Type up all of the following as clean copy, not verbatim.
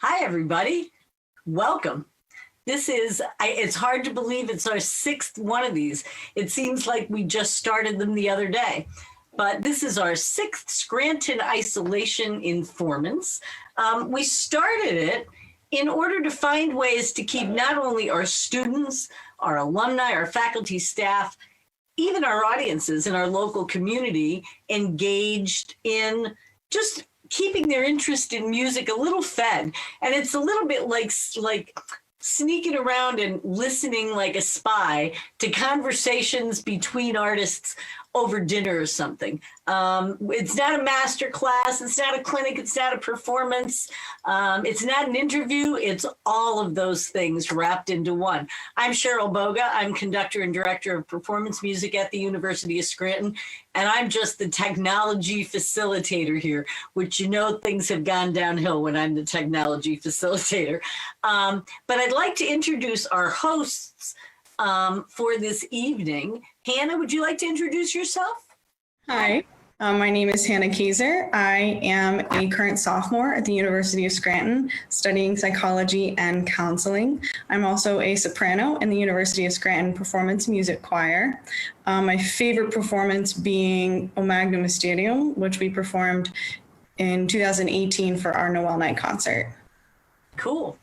Hi, everybody. Welcome. It's hard to believe it's our sixth one of these. It seems like we just started them the other day, but this is our sixth Scranton Isolation Informance. We started it in order to find ways to keep not only our students, our alumni, our faculty, staff, even our audiences in our local community engaged in just keeping their interest in music a little fed. And it's a little bit like sneaking around and listening like a spy to conversations between artists over dinner or something. It's not a master class, it's not a clinic, it's not a performance, it's not an interview, it's all of those things wrapped into one. I'm Cheryl Boga, I'm conductor and director of performance music at the University of Scranton, and I'm just the technology facilitator here, which things have gone downhill when I'm the technology facilitator. But I'd like to introduce our hosts for this evening. Hannah, would you like to introduce yourself? Hi, my name is Hannah Kaiser. I am a current sophomore at the University of Scranton studying psychology and counseling. I'm also a soprano in the University of Scranton Performance Music Choir. My favorite performance being O Magnum Mysterium, which we performed in 2018 for our Noel Night concert. Cool.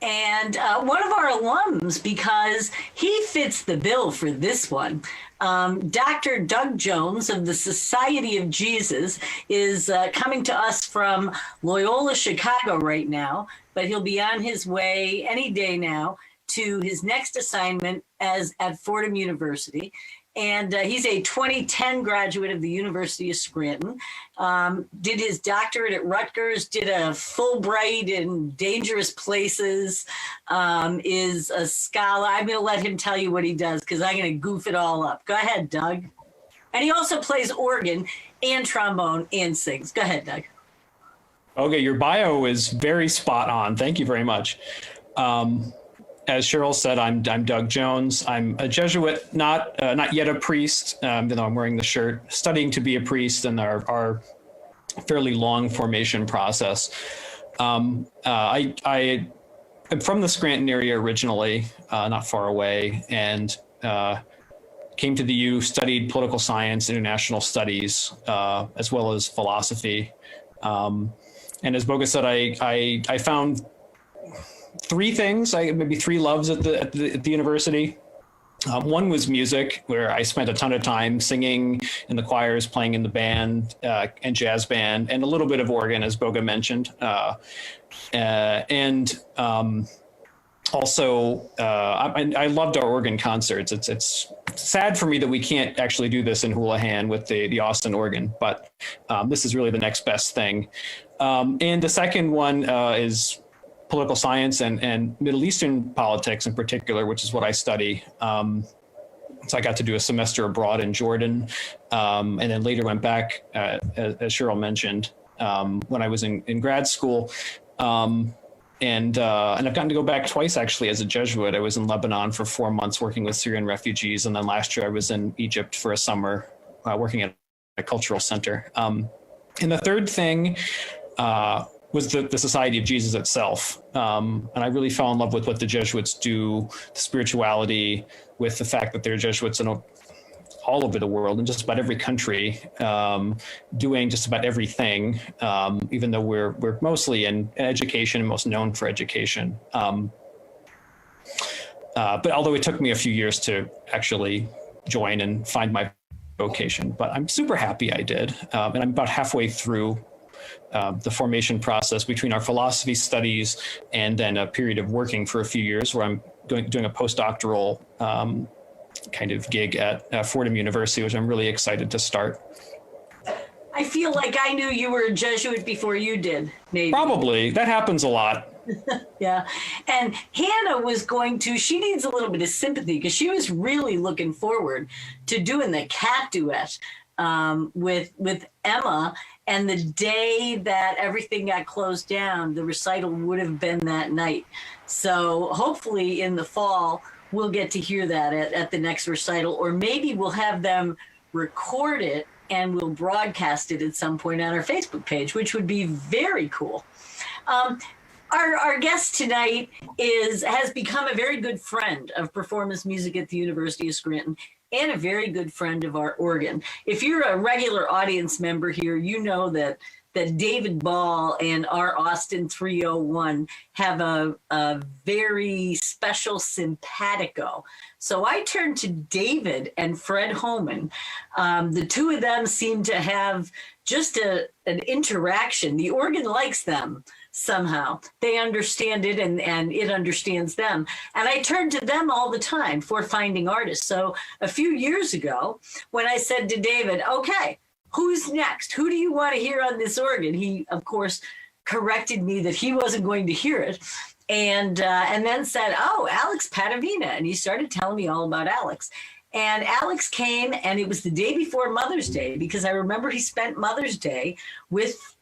And one of our alums, because he fits the bill for this one, Dr. Doug Jones of the Society of Jesus is coming to us from Loyola, Chicago right now, but he'll be on his way any day now to his next assignment at Fordham University. And he's a 2010 graduate of the University of Scranton, did his doctorate at Rutgers, did a Fulbright in dangerous places, is a scholar. I'm going to let him tell you what he does because I'm going to goof it all up. Go ahead, Doug. And he also plays organ and trombone and sings. Go ahead, Doug. Okay, your bio is very spot on. Thank you very much. As Cheryl said, I'm Doug Jones. I'm a Jesuit, not yet a priest, even though I'm wearing the shirt, studying to be a priest in our fairly long formation process. I am from the Scranton area originally, not far away, and came to the U, studied political science, international studies, as well as philosophy. And as Boga said, I found three things, maybe three loves at the university. One was music, where I spent a ton of time singing in the choirs, playing in the band and jazz band, and a little bit of organ, as Boga mentioned. Also, I loved our organ concerts. It's sad for me that we can't actually do this in Houlihan with the Austin organ, but this is really the next best thing. And the second one is political science and Middle Eastern politics in particular, which is what I study. So I got to do a semester abroad in Jordan, and then later went back, as Cheryl mentioned, when I was in grad school. And I've gotten to go back twice, actually, as a Jesuit. I was in Lebanon for 4 months working with Syrian refugees, and then last year I was in Egypt for a summer working at a cultural center. And the third thing was the Society of Jesus itself. And I really fell in love with what the Jesuits do, the spirituality, with the fact that they're Jesuits in all over the world, in just about every country, doing just about everything, even though we're mostly in education and most known for education. But although it took me a few years to actually join and find my vocation, but I'm super happy I did. And I'm about halfway through the formation process between our philosophy studies and then a period of working for a few years where I'm doing a postdoctoral kind of gig at Fordham University, which I'm really excited to start. I feel like I knew you were a Jesuit before you did, maybe. Probably. That happens a lot. Yeah. And Hannah she needs a little bit of sympathy because she was really looking forward to doing the cat duet with Emma. And the day that everything got closed down, the recital would have been that night. So hopefully in the fall, we'll get to hear that at the next recital, or maybe we'll have them record it and we'll broadcast it at some point on our Facebook page, which would be very cool. Our guest tonight has become a very good friend of performance music at the University of Scranton and a very good friend of our organ. If you're a regular audience member here, you know that David Ball and our Austin 301 have a very special simpatico. So I turned to David and Fred Homan. The two of them seem to have just an interaction. The organ likes them somehow. They understand it and it understands them. And I turn to them all the time for finding artists. So a few years ago, when I said to David, okay, who's next? Who do you want to hear on this organ? He, of course, corrected me that he wasn't going to hear it. And then said, oh, Alex Pattavina. And he started telling me all about Alex. And Alex came, and it was the day before Mother's Day, because I remember he spent Mother's Day with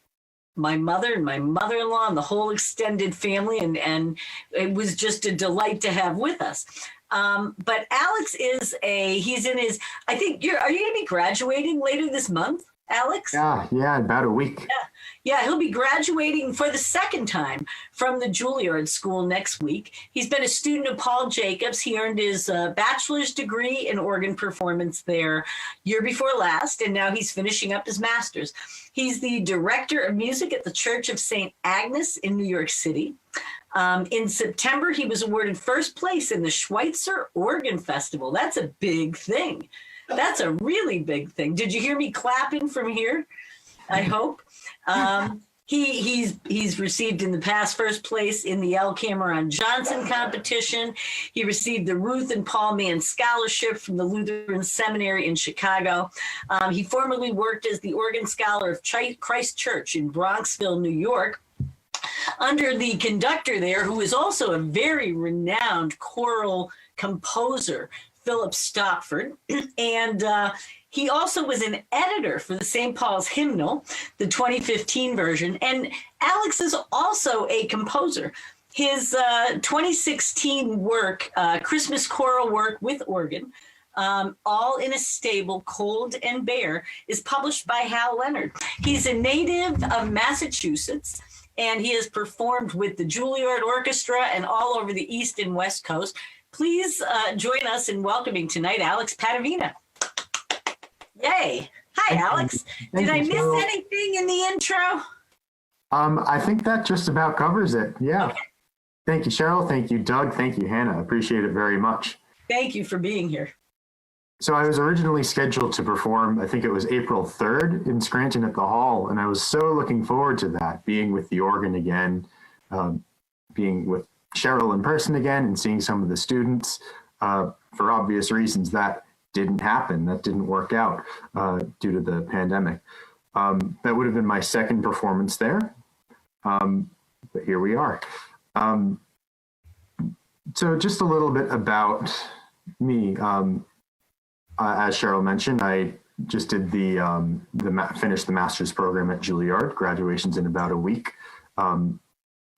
my mother and my mother-in-law and the whole extended family. And it was just a delight to have with us. But Alex he's in his, I think are you going to be graduating later this month, Alex? Yeah, about a week. Yeah, he'll be graduating for the second time from the Juilliard School next week. He's been a student of Paul Jacobs. He earned his bachelor's degree in organ performance there year before last, and now he's finishing up his master's. He's the director of music at the Church of St. Agnes in New York City. In September, he was awarded first place in the Schweitzer Organ Festival. That's a big thing. That's a really big thing. Did you hear me clapping from here? I hope. He's received in the past first place in the L. Cameron Johnson competition. He received the Ruth and Paul Mann Scholarship from the Lutheran Seminary in Chicago. He formerly worked as the organ scholar of Christ Church in Bronxville, New York, under the conductor there, who is also a very renowned choral composer, Philip Stopford. And he also was an editor for the St. Paul's Hymnal, the 2015 version. And Alex is also a composer. His 2016 work, Christmas choral work with organ, All in a Stable, Cold and Bare, is published by Hal Leonard. He's a native of Massachusetts, and he has performed with the Juilliard Orchestra and all over the East and West Coast. Please join us in welcoming tonight Alex Pattavina. Yay. Hi, Alex. Did I miss anything in the intro? I think that just about covers it. Yeah. Okay. Thank you, Cheryl. Thank you, Doug. Thank you, Hannah. I appreciate it very much. Thank you for being here. So I was originally scheduled to perform, I think it was April 3rd in Scranton at the Hall, and I was so looking forward to that, being with the organ again, being with Cheryl in person again and seeing some of the students. For obvious reasons, that didn't happen. That didn't work out due to the pandemic. That would have been my second performance there, but here we are. So just a little bit about me. As Cheryl mentioned, I just did finished the master's program at Juilliard. Graduation's in about a week,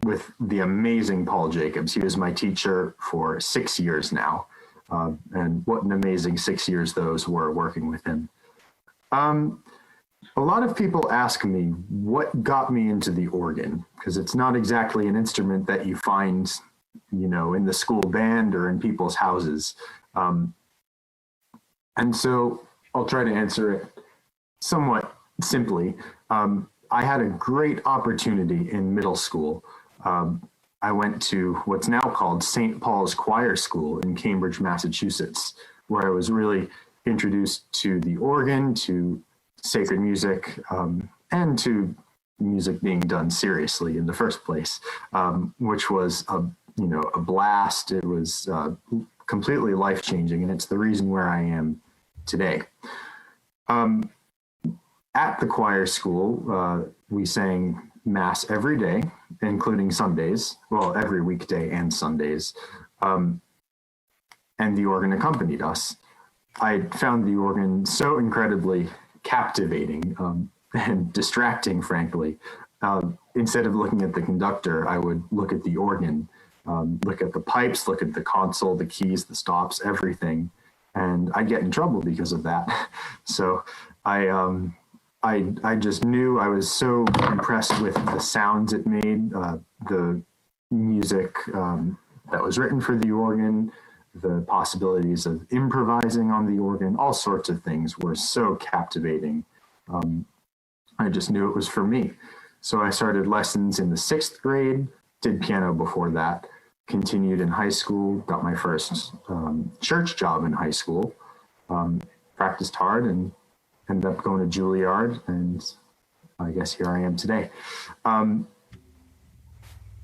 with the amazing Paul Jacobs. He was my teacher for 6 years now, and what an amazing 6 years those were working with him. A lot of people ask me what got me into the organ, because it's not exactly an instrument that you find, in the school band or in people's houses. And so I'll try to answer it somewhat simply. I had a great opportunity in middle school. I went to what's now called St. Paul's Choir School in Cambridge, Massachusetts, where I was really introduced to the organ, to sacred music, and to music being done seriously in the first place, which was a blast. It was completely life-changing, and it's the reason where I am today. At the choir school, we sang Mass every day, including Sundays, well, every weekday and Sundays, and the organ accompanied us. I found the organ so incredibly captivating and distracting, frankly. Instead of looking at the conductor, I would look at the organ, look at the pipes, look at the console, the keys, the stops, everything. And I'd get in trouble because of that. So I just knew I was so impressed with the sounds it made, the music that was written for the organ, the possibilities of improvising on the organ, all sorts of things were so captivating. I just knew it was for me. So I started lessons in the 6th grade, did piano before that, continued in high school, got my first church job in high school, practiced hard and ended up going to Juilliard, and I guess here I am today.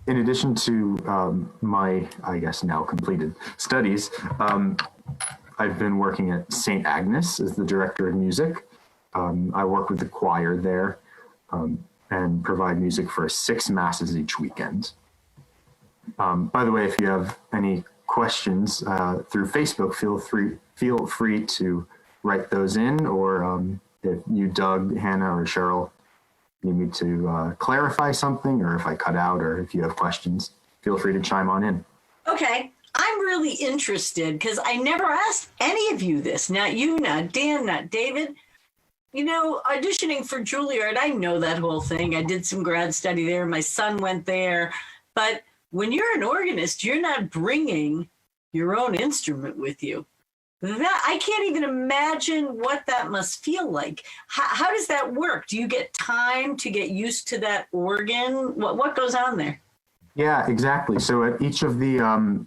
In addition to my, I guess now completed studies, I've been working at St. Agnes as the director of music. I work with the choir there and provide music for 6 masses each weekend. By the way, if you have any questions through Facebook, feel free to write those in, or if you, Doug, Hannah, or Cheryl need me to clarify something, or if I cut out, or if you have questions, feel free to chime on in. Okay. I'm really interested because I never asked any of you this. Not you, not Dan, not David. You know, auditioning for Juilliard, I know that whole thing. I did some grad study there. My son went there. But when you're an organist, you're not bringing your own instrument with you. That I can't even imagine what that must feel like. How does that work? Do you get time to get used to that organ? What goes on there? Yeah, exactly. So at each of the,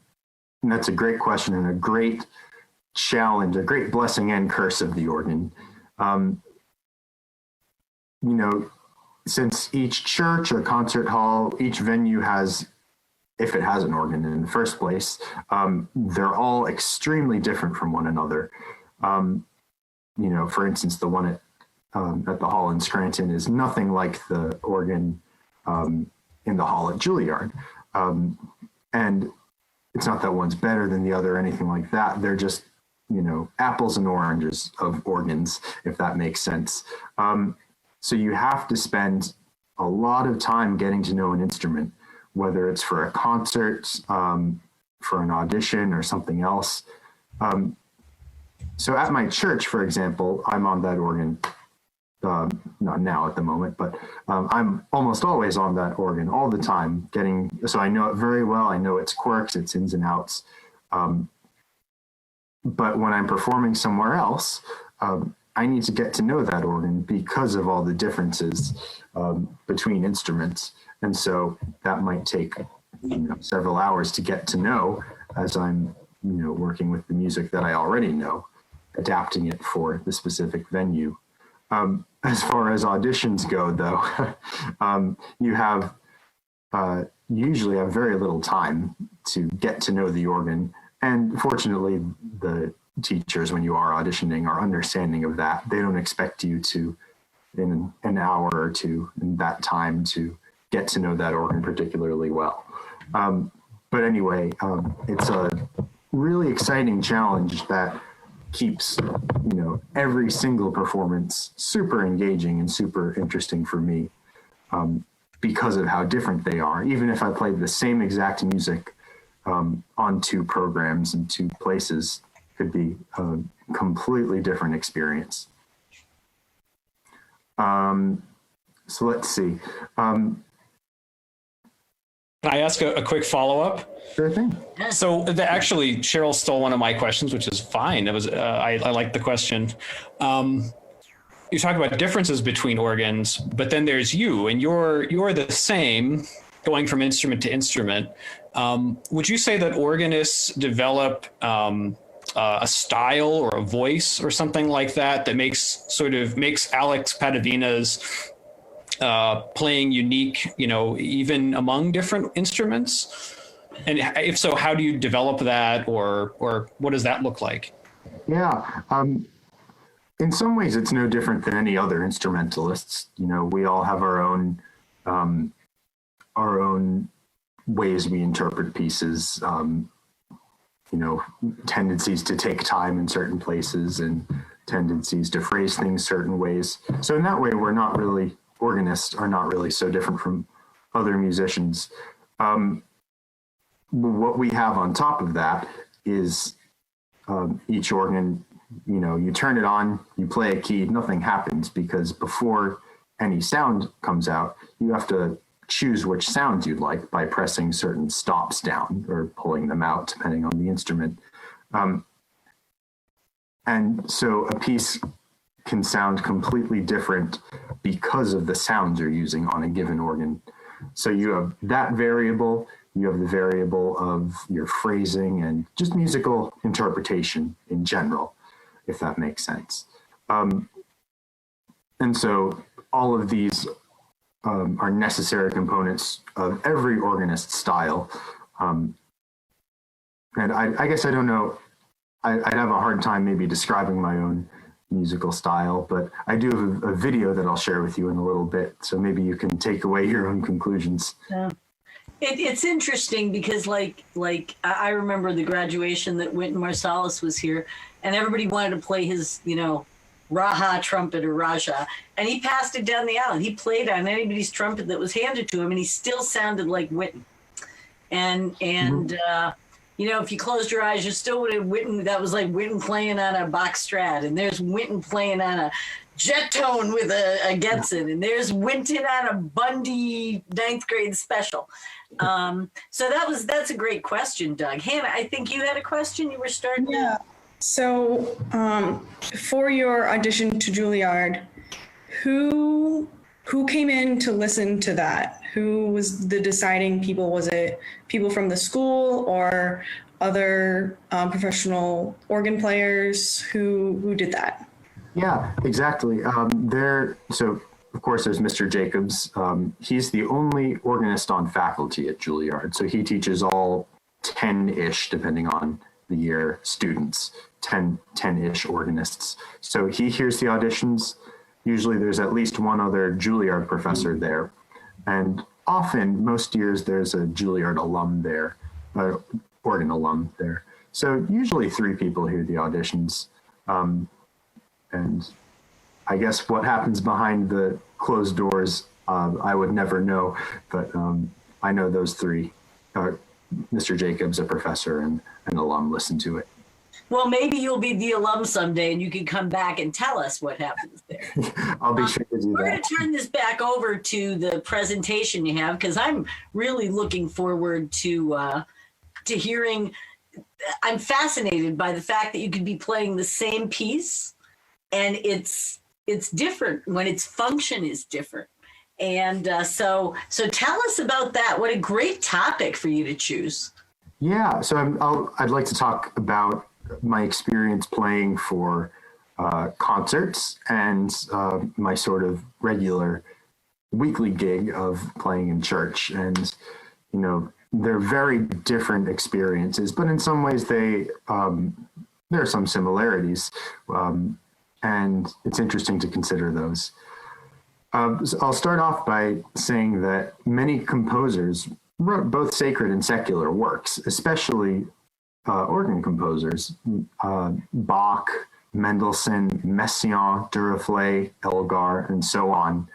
that's a great question and a great challenge, a great blessing and curse of the organ. You know, since each church or concert hall, each venue has, if it has an organ in the first place, they're all extremely different from one another. You know, for instance, the one at the hall in Scranton is nothing like the organ in the hall at Juilliard. And it's not that one's better than the other or anything like that. They're just, you know, apples and oranges of organs, if that makes sense. So you have to spend a lot of time getting to know an instrument, whether it's for a concert, for an audition or something else. So at my church, for example, I'm on that organ, not now at the moment, but I'm almost always on that organ all the time, so I know it very well. I know its quirks, its ins and outs. But when I'm performing somewhere else, I need to get to know that organ because of all the differences between instruments. And so that might take, you know, several hours to get to know as I'm, you know, working with the music that I already know, adapting it for the specific venue. As far as auditions go, though, you usually have very little time to get to know the organ. And fortunately, the teachers, when you are auditioning, are understanding of that. They don't expect you to, in an hour or two, in that time, to get to know that organ particularly well. But anyway, it's a really exciting challenge that keeps, you know, every single performance super engaging and super interesting for me because of how different they are. Even if I played the same exact music on 2 programs in 2 places, could be a completely different experience. So let's see. Can I ask a quick follow-up? Sure thing. So actually, Cheryl stole one of my questions, which is fine. It was I like the question. You talk about differences between organs, but then there's you, and you're the same, going from instrument to instrument. Would you say that organists develop a style or a voice or something like that makes Alex Pattavina's playing unique, you know, even among different instruments? And if so, how do you develop that, or what does that look like? Yeah. In some ways, it's no different than any other instrumentalists. You know, we all have our own ways we interpret pieces, you know, tendencies to take time in certain places and tendencies to phrase things certain ways. So in that way, organists are not really so different from other musicians. What we have on top of that is each organ, you know, you turn it on, you play a key, nothing happens, because before any sound comes out, you have to choose which sounds you'd like by pressing certain stops down or pulling them out, depending on the instrument. And so a piece can sound completely different because of the sounds you're using on a given organ. So you have that variable, you have the variable of your phrasing and just musical interpretation in general, if that makes sense. And so all of these are necessary components of every organist style. And I guess I don't know, I'd have a hard time maybe describing my own musical style, but I do have a video that I'll share with you in a little bit, so maybe you can take away your own conclusions. Yeah. It's interesting because like I remember the graduation that Wynton Marsalis was here, and everybody wanted to play his, Raha trumpet or Raja, and he passed it down the aisle. He played on anybody's trumpet that was handed to him, and he still sounded like Wynton. And if you closed your eyes, you still would have Wynton. That was like Wynton playing on a Bach Strat, and there's Wynton playing on a jet tone with a Getzen, and there's Wynton on a Bundy 9th grade special. So that's a great question, Doug. Hannah, I think you had a question you were starting. Yeah. So for your audition to Juilliard, who came in to listen to that? Who was the deciding people? Was it people from the school or other professional organ players? Who did that? Yeah, exactly. So of course there's Mr. Jacobs. He's the only organist on faculty at Juilliard. So he teaches all 10-ish, depending on the year, students, 10-ish organists. So he hears the auditions. Usually there's at least one other Juilliard professor there. And often, most years, there's a Juilliard alum there, organ alum there. So usually 3 people hear the auditions. And I guess what happens behind the closed doors, I would never know, but I know those 3, Mr. Jacobs, a professor, and an alum, listen to it. Well, maybe you'll be the alum someday and you can come back and tell us what happens there. I'll be sure to do that. We're going to turn this back over to the presentation you have, because I'm really looking forward to hearing. I'm fascinated by the fact that you could be playing the same piece and it's different when its function is different. And so tell us about that. What a great topic for you to choose. Yeah, so I'd like to talk about my experience playing for concerts and my sort of regular weekly gig of playing in church. And, they're very different experiences, but in some ways there are some similarities. And it's interesting to consider those. So I'll start off by saying that many composers wrote both sacred and secular works, especially organ composers, Bach, Mendelssohn, Messiaen, Duruflé, Elgar, and so on.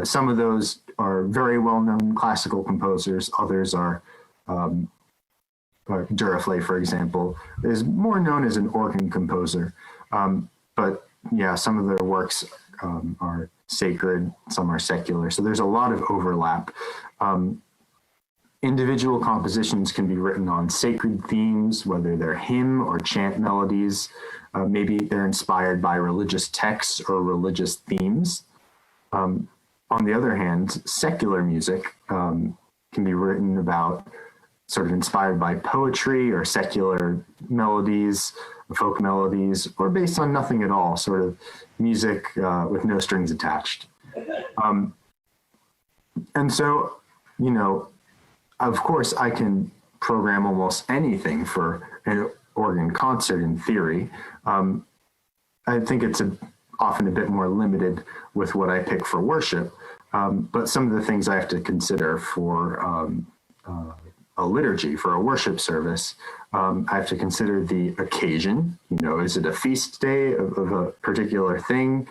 Some of those are very well-known classical composers. Others are, Duruflé, for example, is more known as an organ composer. But yeah, some of their works are sacred, some are secular. So there's a lot of overlap. Individual compositions can be written on sacred themes, whether they're hymn or chant melodies. Maybe they're inspired by religious texts or religious themes. On the other hand, secular music can be written about, sort of inspired by poetry or secular melodies, folk melodies, or based on nothing at all, sort of music with no strings attached. And so, of course, I can program almost anything for an organ concert in theory. I think it's often a bit more limited with what I pick for worship, but some of the things I have to consider for a liturgy, for a worship service, I have to consider the occasion. Is it a feast day of a particular thing?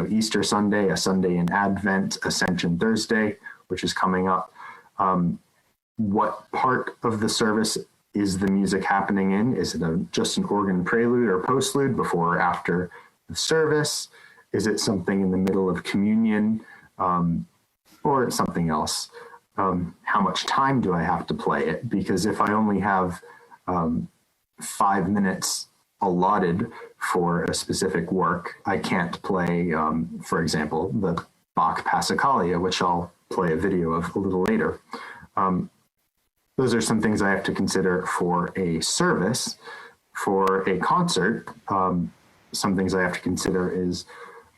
Easter Sunday, a Sunday in Advent, Ascension Thursday, which is coming up. What part of the service is the music happening in? Is it just an organ prelude or postlude before or after the service? Is it something in the middle of communion? or something else. How much time do I have to play it? Because if I only have 5 minutes allotted for a specific work, I can't play, for example, the Bach Passacaglia, which I'll play a video of a little later. Those are some things I have to consider for a service. For a concert, some things I have to consider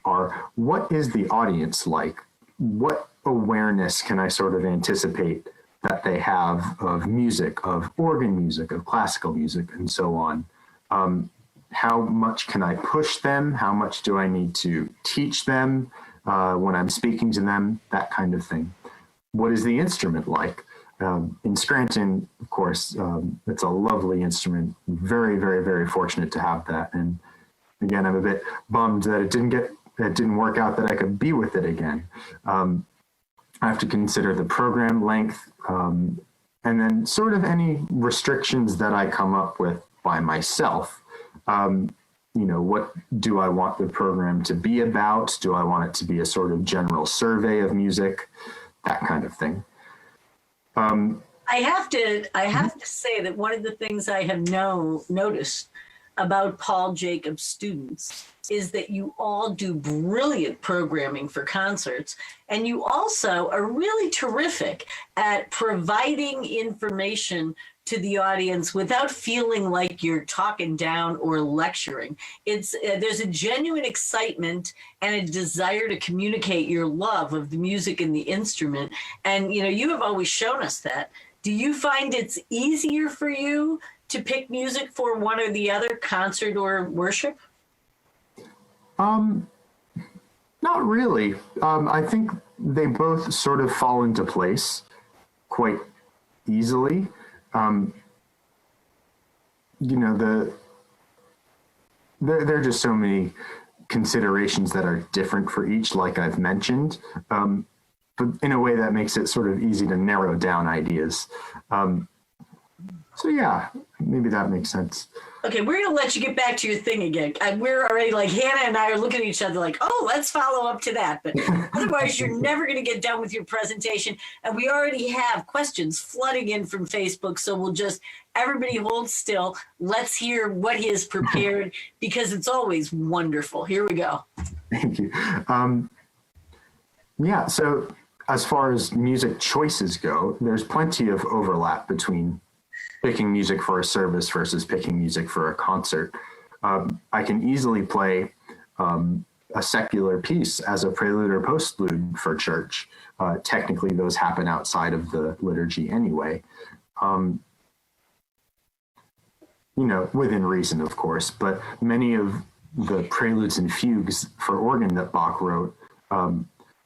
are what is the audience like? What awareness can I sort of anticipate that they have of music, of organ music, of classical music, and so on? How much can I push them? How much do I need to teach them when I'm speaking to them? That kind of thing. What is the instrument like? In Scranton, of course, it's a lovely instrument. Very, very, very fortunate to have that. And again, I'm a bit bummed that it didn't work out that I could be with it again. I have to consider the program length, and then sort of any restrictions that I come up with by myself. What do I want the program to be about? Do I want it to be a sort of general survey of music? That kind of thing. I have to say that one of the things I have noticed about Paul Jacob's students is that you all do brilliant programming for concerts, and you also are really terrific at providing information to the audience without feeling like you're talking down or lecturing. There's a genuine excitement and a desire to communicate your love of the music and the instrument. And, you have always shown us that. Do you find it's easier for you to pick music for one or the other, concert or worship? Not really. I think they both sort of fall into place quite easily. There are just so many considerations that are different for each, like I've mentioned, but in a way that makes it sort of easy to narrow down ideas. So yeah, maybe that makes sense. Okay, we're going to let you get back to your thing again. We're already like, Hannah and I are looking at each other like, oh, let's follow up to that. But otherwise, you're never going to get done with your presentation. And we already have questions flooding in from Facebook. So we'll everybody hold still. Let's hear what he has prepared because it's always wonderful. Here we go. Thank you. Yeah, so as far as music choices go, there's plenty of overlap between picking music for a service versus picking music for a concert. I can easily play a secular piece as a prelude or postlude for church. Technically, those happen outside of the liturgy anyway. Within reason, of course, but many of the preludes and fugues for organ that Bach wrote,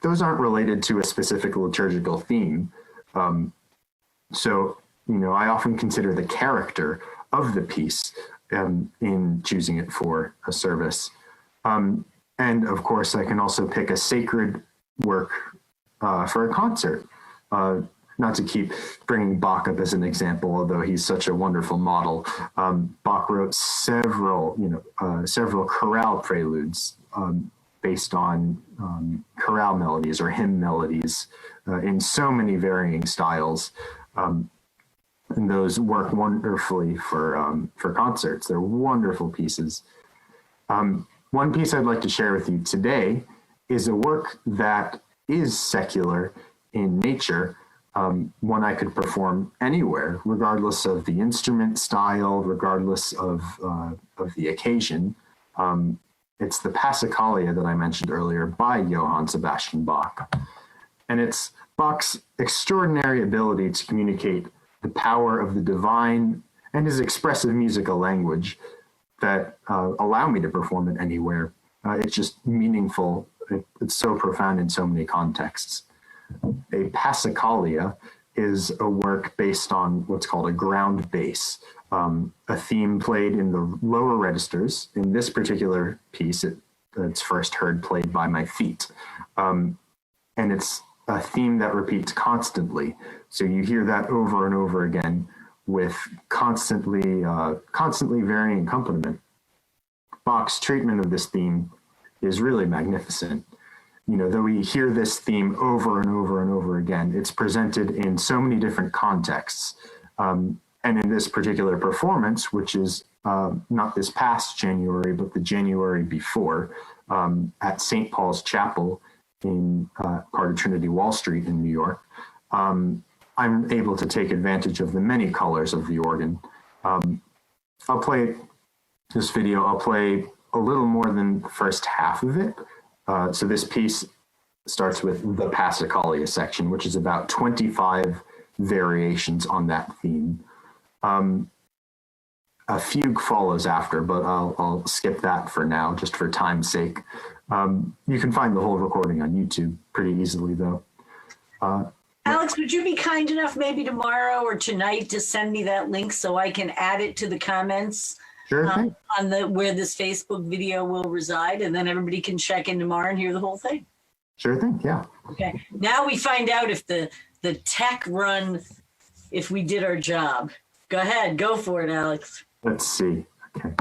those aren't related to a specific liturgical theme. I often consider the character of the piece in choosing it for a service. And of course, I can also pick a sacred work for a concert. Not to keep bringing Bach up as an example, although he's such a wonderful model. Bach wrote several chorale preludes based on chorale melodies or hymn melodies in so many varying styles. And those work wonderfully for concerts. They're wonderful pieces. One piece I'd like to share with you today is a work that is secular in nature, one I could perform anywhere, regardless of the instrument style, regardless of the occasion. It's the Passacaglia that I mentioned earlier by Johann Sebastian Bach. And it's Bach's extraordinary ability to communicate the power of the divine and his expressive musical language that allow me to perform it anywhere. It's just meaningful. It's so profound in so many contexts. A Passacaglia is a work based on what's called a ground bass, a theme played in the lower registers. In this particular piece, it's first heard played by my feet. And it's a theme that repeats constantly. So you hear that over and over again with constantly varying accompaniment. Bach's treatment of this theme is really magnificent. though we hear this theme over and over and over again, it's presented in so many different contexts. And in this particular performance, which is not this past January, but the January before, at St. Paul's Chapel in part of Trinity Wall Street in New York, I'm able to take advantage of the many colors of the organ. I'll play this video, I'll play a little more than the first half of it. So this piece starts with the Passacaglia section, which is about 25 variations on that theme. A fugue follows after, but I'll skip that for now, just for time's sake. You can find the whole recording on YouTube pretty easily, though. Alex, would you be kind enough maybe tomorrow or tonight to send me that link so I can add it to the comments? Sure thing. On where this Facebook video will reside, and then everybody can check in tomorrow and hear the whole thing. Sure thing, yeah. Okay, now we find out if the tech run, if we did our job. Go ahead, go for it, Alex. Let's see, okay.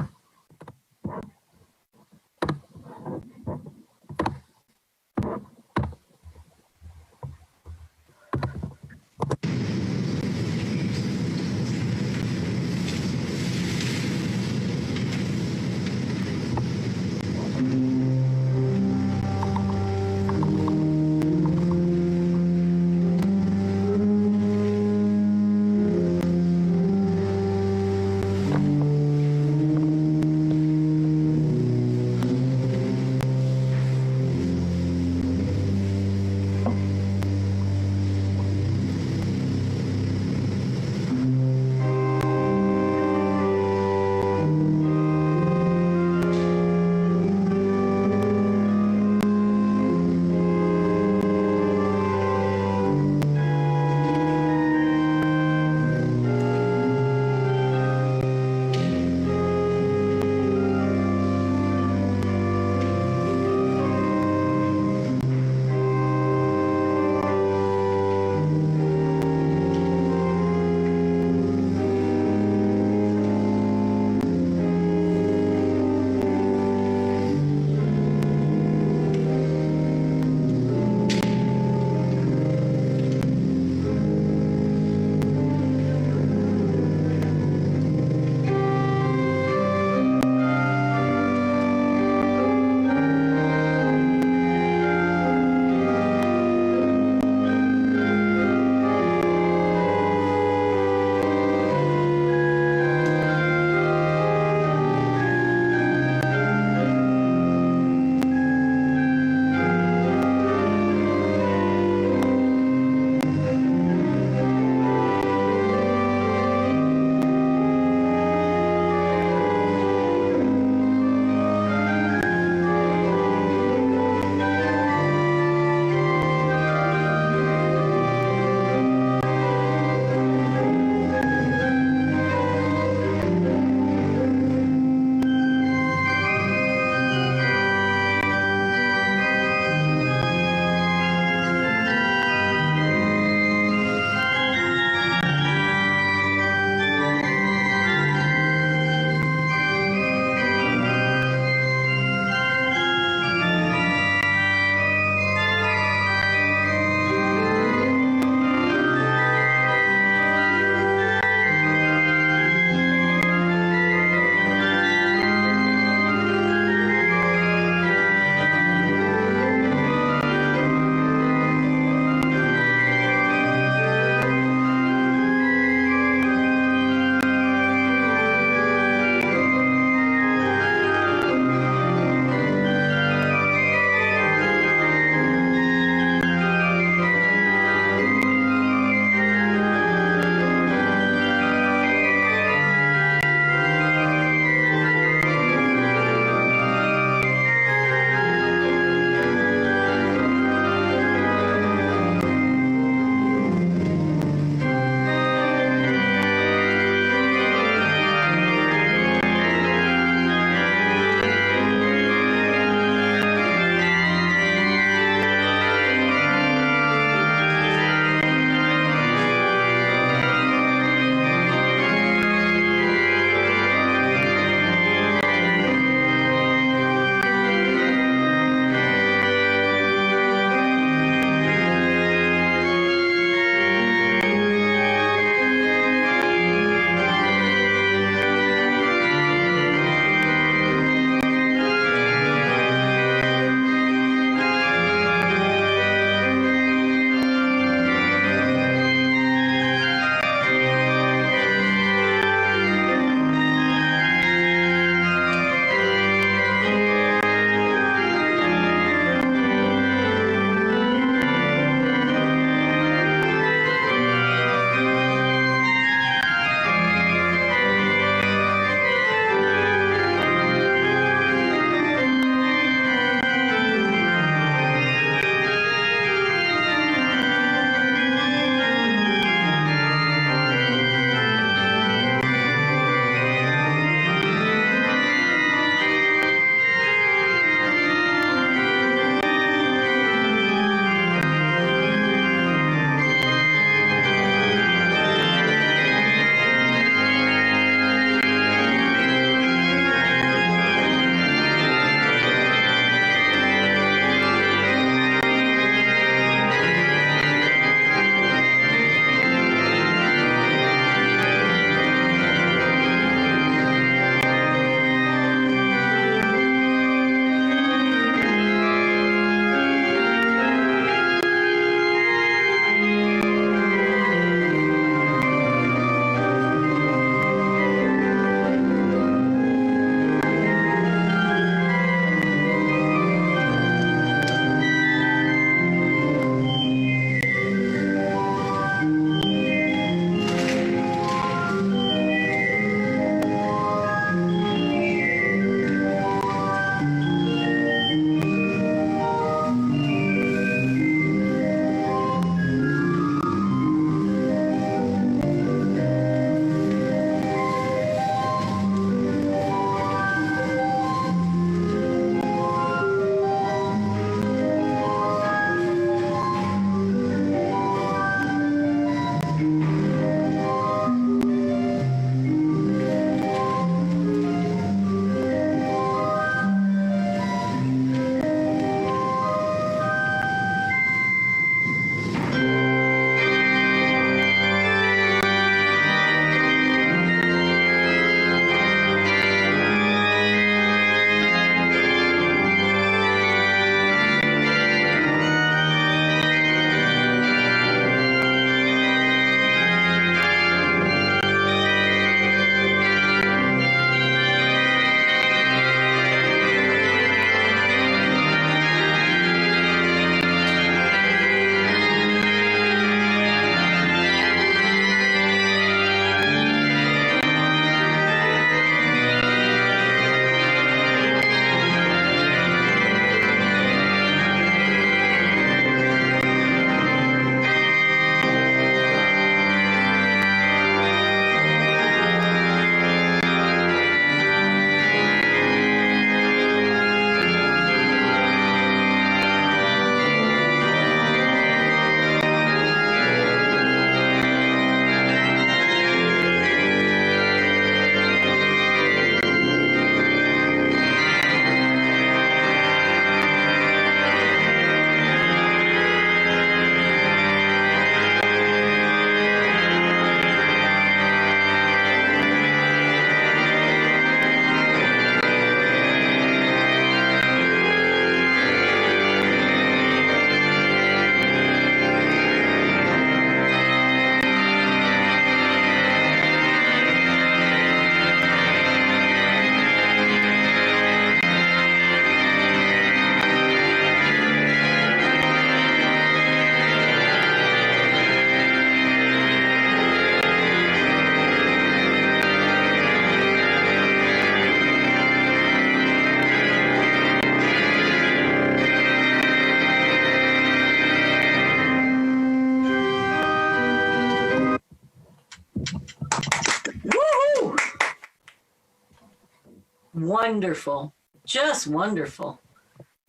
wonderful. Just wonderful.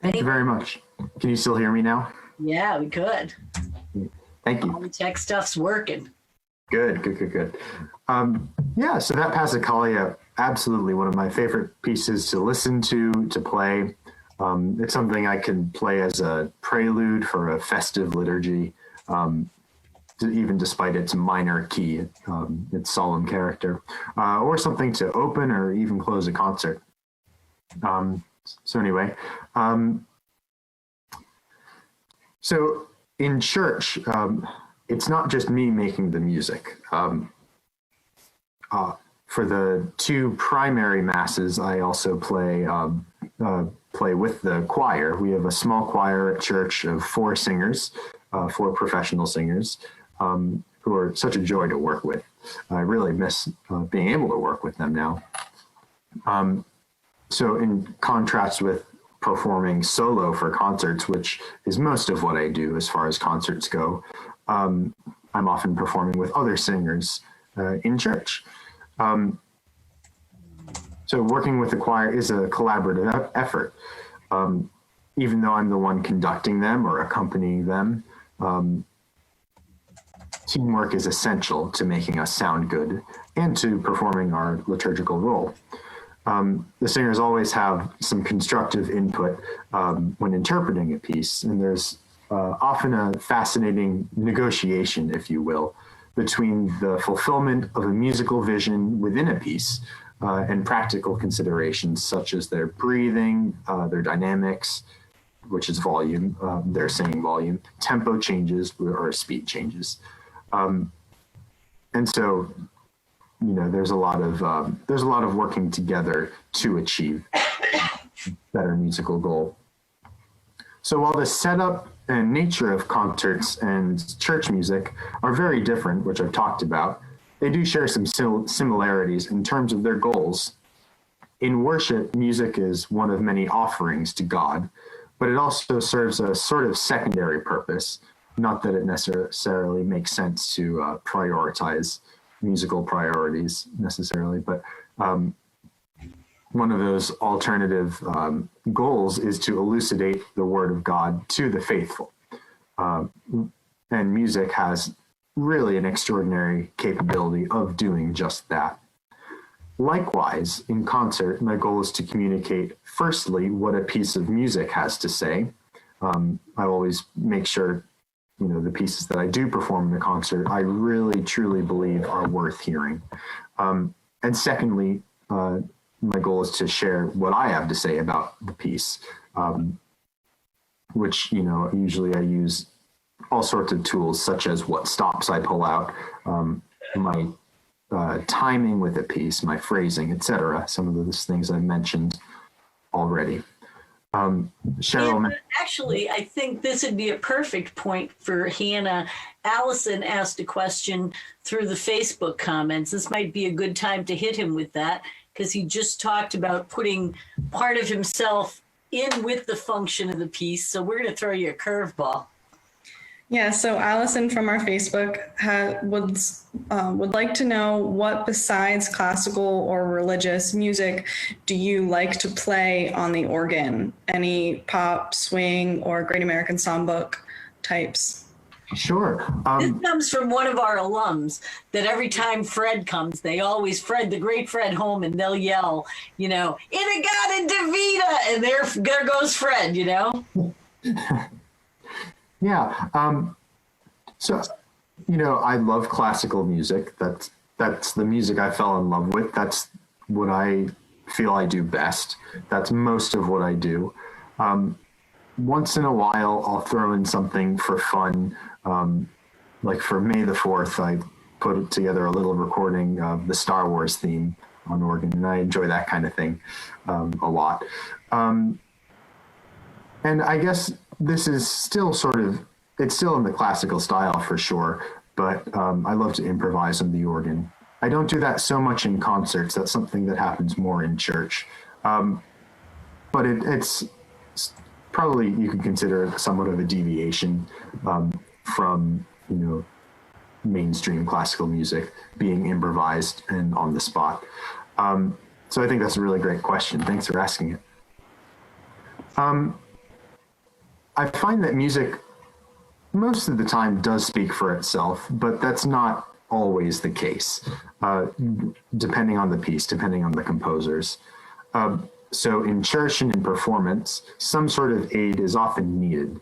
Thank you very much. Can you still hear me now? Yeah, we could. Thank you. All the tech stuff's working. Good. Yeah, so that Passacaglia, absolutely one of my favorite pieces to listen to play. It's something I can play as a prelude for a festive liturgy, even despite its minor key, its solemn character, or something to open or even close a concert. So anyway, so in church, it's not just me making the music. For the two primary masses, I also play with the choir. We have a small choir at church of 4 singers, 4 professional singers, who are such a joy to work with. I really miss being able to work with them now. So in contrast with performing solo for concerts, which is most of what I do as far as concerts go, I'm often performing with other singers in church. So working with the choir is a collaborative effort. Even though I'm the one conducting them or accompanying them, teamwork is essential to making us sound good and to performing our liturgical role. The singers always have some constructive input when interpreting a piece, and there's often a fascinating negotiation, if you will, between the fulfillment of a musical vision within a piece and practical considerations such as their breathing, their dynamics, which is volume, their singing volume, tempo changes or speed changes. And so, you know, there's a lot of working together to achieve better musical goal. So while the setup and nature of concerts and church music are very different, which I've talked about, they do share some similarities in terms of their goals. In worship, music is one of many offerings to God, but it also serves a sort of secondary purpose. Not that it necessarily makes sense to prioritize musical priorities necessarily, but one of those alternative goals is to elucidate the word of God to the faithful. And music has really an extraordinary capability of doing just that. Likewise, in concert, my goal is to communicate, firstly, what a piece of music has to say. I always make sure, you know, the pieces that I do perform in the concert, I really, truly believe are worth hearing. And secondly, my goal is to share what I have to say about the piece, which, you know, usually I use all sorts of tools, such as what stops I pull out, my timing with a piece, my phrasing, etc. Some of those things I mentioned already. Cheryl, actually, I think this would be a perfect point for Hannah. Allison asked a question through the Facebook comments. This might be a good time to hit him with that, because he just talked about putting part of himself in with the function of the piece. So we're going to throw you a curveball. Yeah, so Allison from our Facebook would like to know, what besides classical or religious music do you like to play on the organ? Any pop, swing, or Great American Songbook types? Sure. This comes from one of our alums, that every time Fred comes, they always, the great Fred home, and they'll yell, you know, "In-A-God-In-Davida," and there goes Fred, you know? Yeah. So, you know, I love classical music. That's the music I fell in love with. That's what I feel I do best. That's most of what I do. Once in a while, I'll throw in something for fun. Like for May the 4th, I put together a little recording of the Star Wars theme on organ, and I enjoy that kind of thing a lot. And I guess this is still it's still in the classical style for sure, but I love to improvise on the organ. I don't do that so much in concerts. That's something that happens more in church. But it's probably, you could consider it somewhat of a deviation from, you know, mainstream classical music being improvised and on the spot. So I think that's a really great question. Thanks for asking it. I find that music most of the time does speak for itself, but that's not always the case, depending on the piece, depending on the composers. So in church and in performance, some sort of aid is often needed.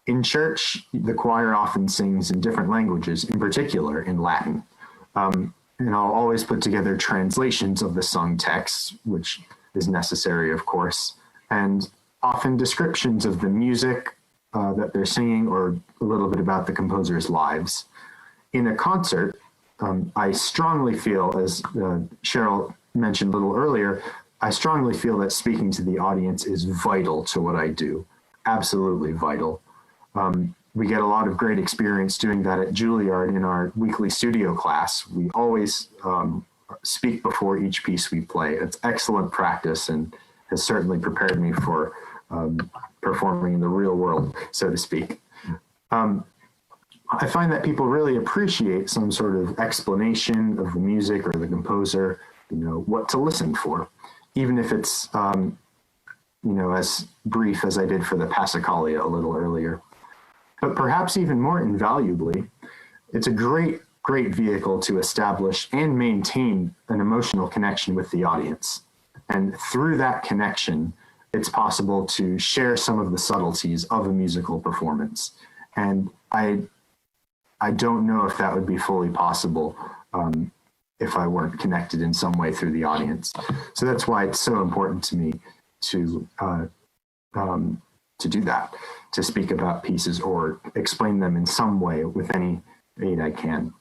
In church, the choir often sings in different languages, in particular in Latin. And I'll always put together translations of the sung texts, which is necessary, of course, and often descriptions of the music that they're singing, or a little bit about the composer's lives. In a concert, I strongly feel, as Cheryl mentioned a little earlier, I strongly feel that speaking to the audience is vital to what I do, absolutely vital. We get a lot of great experience doing that at Juilliard in our weekly studio class. We always speak before each piece we play. It's excellent practice and has certainly prepared me for performing in the real world, so to speak. I find that people really appreciate some sort of explanation of the music or the composer, what to listen for, even if it's, as brief as I did for the Passacaglia a little earlier. But perhaps even more invaluably, it's a great vehicle to establish and maintain an emotional connection with the audience. And through that connection, it's possible to share some of the subtleties of a musical performance. And I don't know if that would be fully possible if I weren't connected in some way through the audience. So that's why it's so important to me to do that, to speak about pieces or explain them in some way with any aid I can.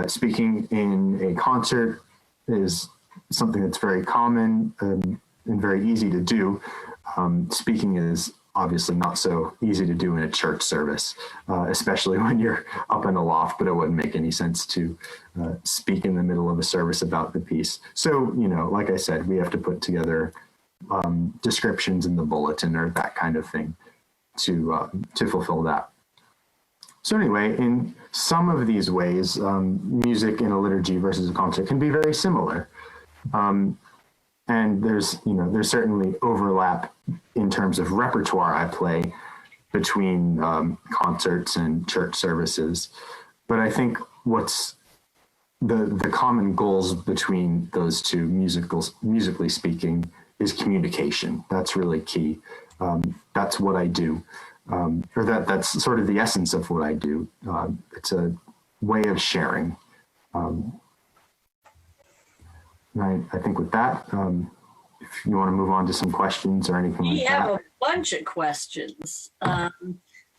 Speaking in a concert is something that's very common and very easy to do. Speaking is obviously not so easy to do in a church service, especially when you're up in a loft, but it wouldn't make any sense to speak in the middle of a service about the piece. So, like I said, we have to put together descriptions in the bulletin or that kind of thing to fulfill that. So anyway, in some of these ways, music in a liturgy versus a concert can be very similar. And there's certainly overlap in terms of repertoire I play between concerts and church services. But I think what's the common goals between those two, musically speaking, is communication. That's really key. That's what I do, or that's sort of the essence of what I do. It's a way of sharing. I think with that, if you want to move on to some questions or anything like that. We have a bunch of questions.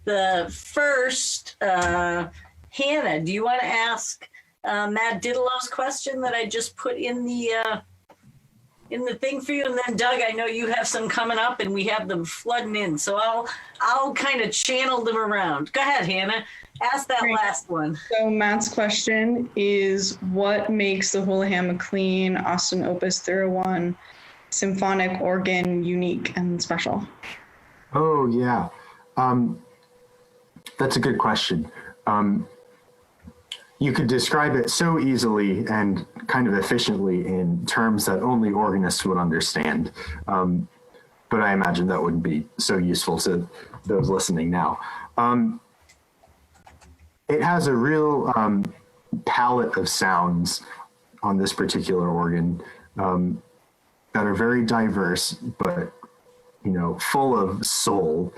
The first, Hannah, do you want to ask Matt Didelo's question that I just put in the thing for you? And then Doug, I know you have some coming up and we have them flooding in. So I'll kind of channel them around. Go ahead, Hannah. Ask that last one. So Matt's question is, what makes the Houlihan McLean Austin Opus 301 symphonic organ unique and special? Oh, yeah. That's a good question. You could describe it so easily and kind of efficiently in terms that only organists would understand. But I imagine that wouldn't be so useful to those listening now. It has a real palette of sounds on this particular organ that are very diverse, but full of soul,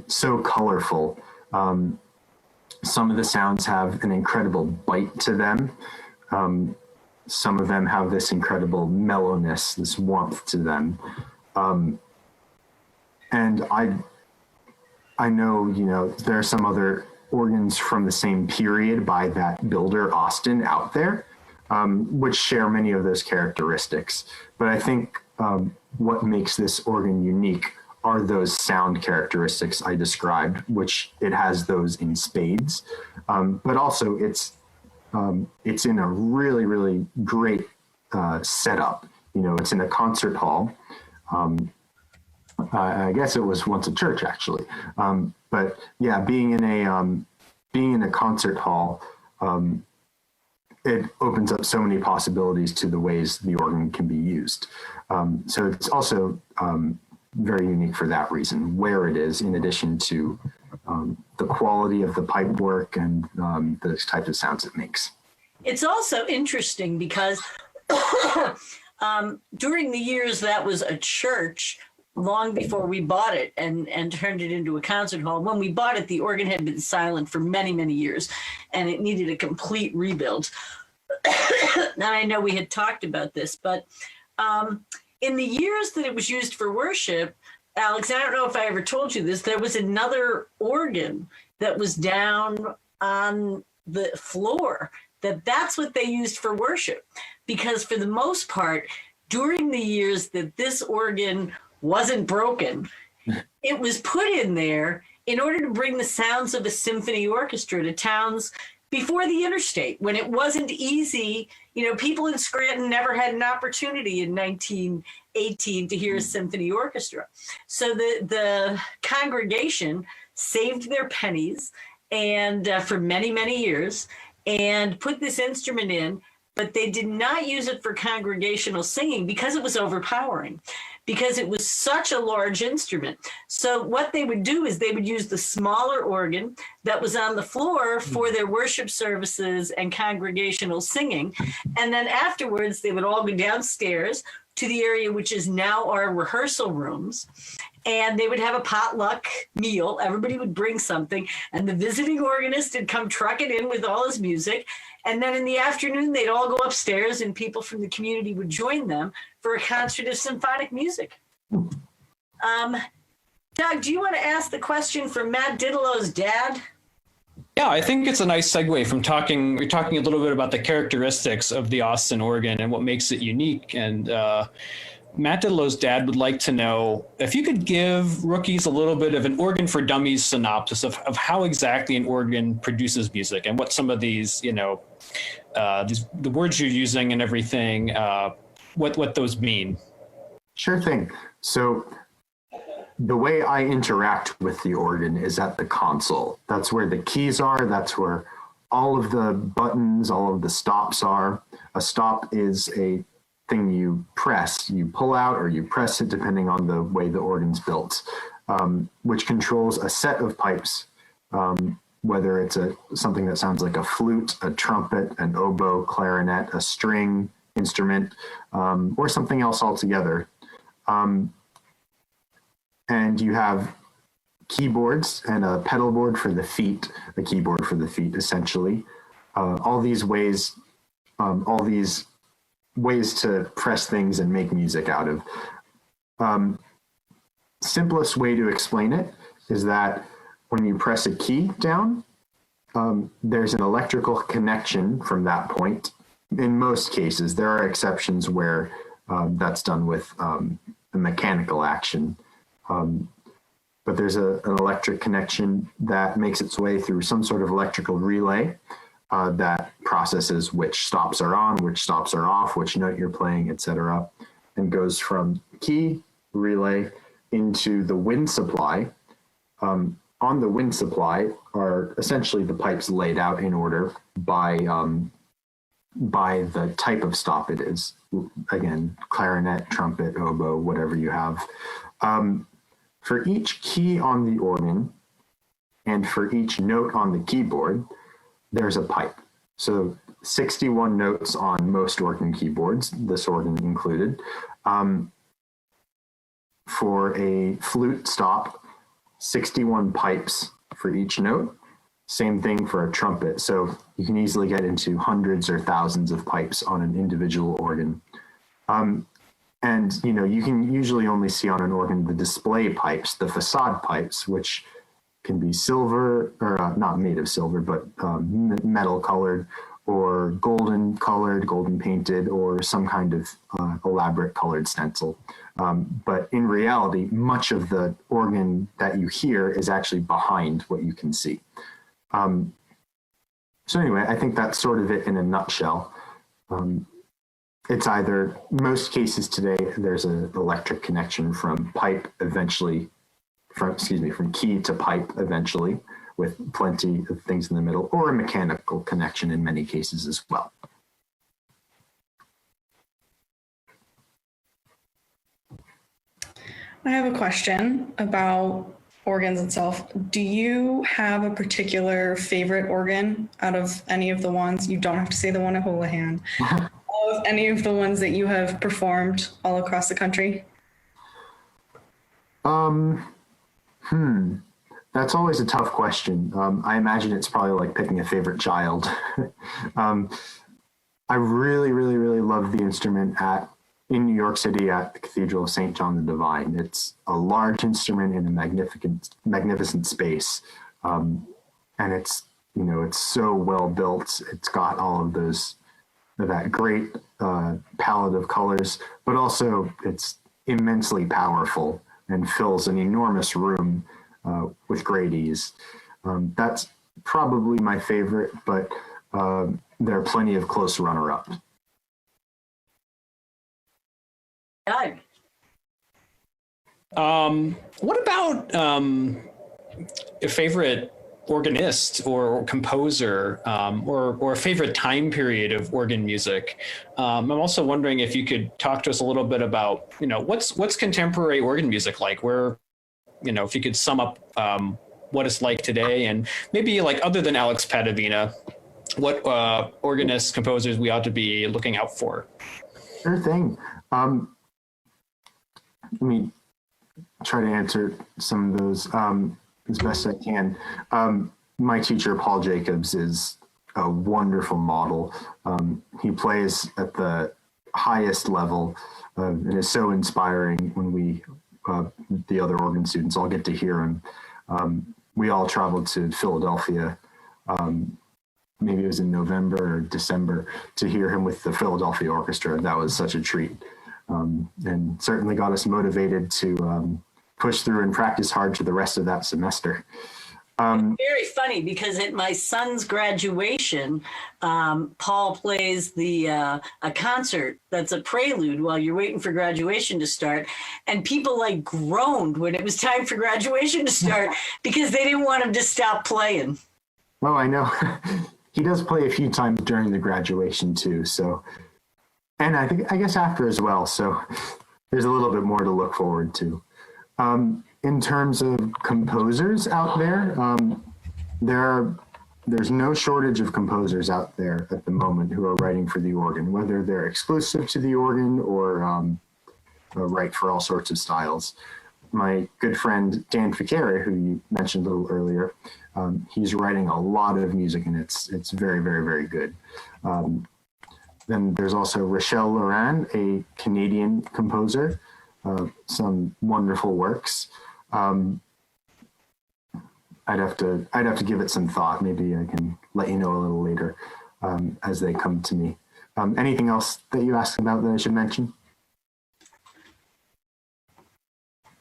so colorful. Some of the sounds have an incredible bite to them. Some of them have this incredible mellowness, this warmth to them. And I know, there are some other organs from the same period by that builder, Austin, out there, which share many of those characteristics. But I think what makes this organ unique are those sound characteristics I described, which it has those in spades. But also it's in a really, really great setup. It's in a concert hall. I guess it was once a church, actually. But yeah, being in a concert hall it opens up so many possibilities to the ways the organ can be used. So it's also very unique for that reason, where it is, in addition to the quality of the pipe work and the types of sounds it makes. It's also interesting because during the years that was a church, long before we bought it and turned it into a concert hall. When we bought it, the organ had been silent for many, many years, and it needed a complete rebuild. And I know we had talked about this, but in the years that it was used for worship, Alex, I don't know if I ever told you this, there was another organ that was down on the floor, that's what they used for worship. Because for the most part, during the years that this organ wasn't broken, it was put in there in order to bring the sounds of a symphony orchestra to towns before the interstate, when it wasn't easy. You know, people in Scranton never had an opportunity in 1918 to hear a symphony orchestra. So the congregation saved their pennies and for many, many years, and put this instrument in, but they did not use it for congregational singing because it was overpowering, because it was such a large instrument. So what they would do is they would use the smaller organ that was on the floor for their worship services and congregational singing. And then afterwards, they would all go downstairs to the area which is now our rehearsal rooms. And they would have a potluck meal. Everybody would bring something, and the visiting organist would come trucking in with all his music. And then in the afternoon, they'd all go upstairs, and people from the community would join them for a concert of symphonic music. Doug, do you want to ask the question for Matt Didelow's dad? Yeah, I think it's a nice segue from we're talking a little bit about the characteristics of the Austin organ and what makes it unique. And Matt Didelow's dad would like to know if you could give rookies a little bit of an Organ for Dummies synopsis of how exactly an organ produces music and what some of these, the words you're using and everything, what those mean. Sure thing. So the way I interact with the organ is at the console. That's where the keys are. That's where all of the buttons, all of the stops are. A stop is a thing you press, you pull out or you press it depending on the way the organ's built, which controls a set of pipes, whether it's something that sounds like a flute, a trumpet, an oboe, clarinet, a string instrument, or something else altogether. And you have keyboards and a pedal board for the feet, a keyboard for the feet, essentially. All these ways to press things and make music out of. Simplest way to explain it is that when you press a key down, there's an electrical connection from that point. In most cases, there are exceptions where that's done with a mechanical action. But there's an electric connection that makes its way through some sort of electrical relay that processes which stops are on, which stops are off, which note you're playing, etc., and goes from key relay into the wind supply. On the wind supply are essentially the pipes laid out in order by the type of stop it is. Again, clarinet, trumpet, oboe, whatever you have. For each key on the organ and for each note on the keyboard, there's a pipe. So 61 notes on most organ keyboards, this organ included. For a flute stop, 61 pipes for each note. Same thing for a trumpet. So you can easily get into hundreds or thousands of pipes on an individual organ. And you can usually only see on an organ the display pipes, the facade pipes, which can be silver, or not made of silver, but metal colored, or golden colored, golden painted, or some kind of elaborate colored stencil. But in reality, much of the organ that you hear is actually behind what you can see. So anyway, I think that's sort of it in a nutshell. It's either, most cases today, there's an electric connection from pipe eventually, from key to pipe eventually, with plenty of things in the middle, or a mechanical connection in many cases as well. I have a question about organs itself. Do you have a particular favorite organ out of any of the ones? You don't have to say the one at Houlihan. Of any of the ones that you have performed all across the country? That's always a tough question. I imagine it's probably like picking a favorite child. I really, really, really love the instrument in New York City at the Cathedral of St. John the Divine. It's a large instrument in a magnificent space. And it's so well built. It's got all of that great palette of colors, but also it's immensely powerful and fills an enormous room with great ease. That's probably my favorite, but there are plenty of close runner-ups. Doug. What about a favorite organist or composer, or a favorite time period of organ music? I'm also wondering if you could talk to us a little bit about, what's contemporary organ music like? Where, if you could sum up what it's like today, and maybe like other than Alex Pattavina, what organist composers we ought to be looking out for. Sure thing. Let me try to answer some of those as best I can. My teacher, Paul Jacobs, is a wonderful model. He plays at the highest level and is so inspiring when the other organ students all get to hear him. We all traveled to Philadelphia, maybe it was in November or December, to hear him with the Philadelphia Orchestra. That was such a treat, and certainly got us motivated to push through and practice hard for the rest of that semester. It's very funny because at my son's graduation, Paul plays a concert that's a prelude while you're waiting for graduation to start. And people like groaned when it was time for graduation to start because they didn't want him to stop playing. Well, I know. He does play a few times during the graduation too. So, and I guess after as well. So there's a little bit more to look forward to. In terms of composers out there, there's no shortage of composers out there at the moment who are writing for the organ, whether they're exclusive to the organ or write for all sorts of styles. My good friend Dan Ficere, who you mentioned a little earlier, he's writing a lot of music, and it's very, very, very good. Then there's also Rachel Loran, a Canadian composer, some wonderful works. I'd have to give it some thought. Maybe I can let you know a little later as they come to me. Anything else that you asked about that I should mention?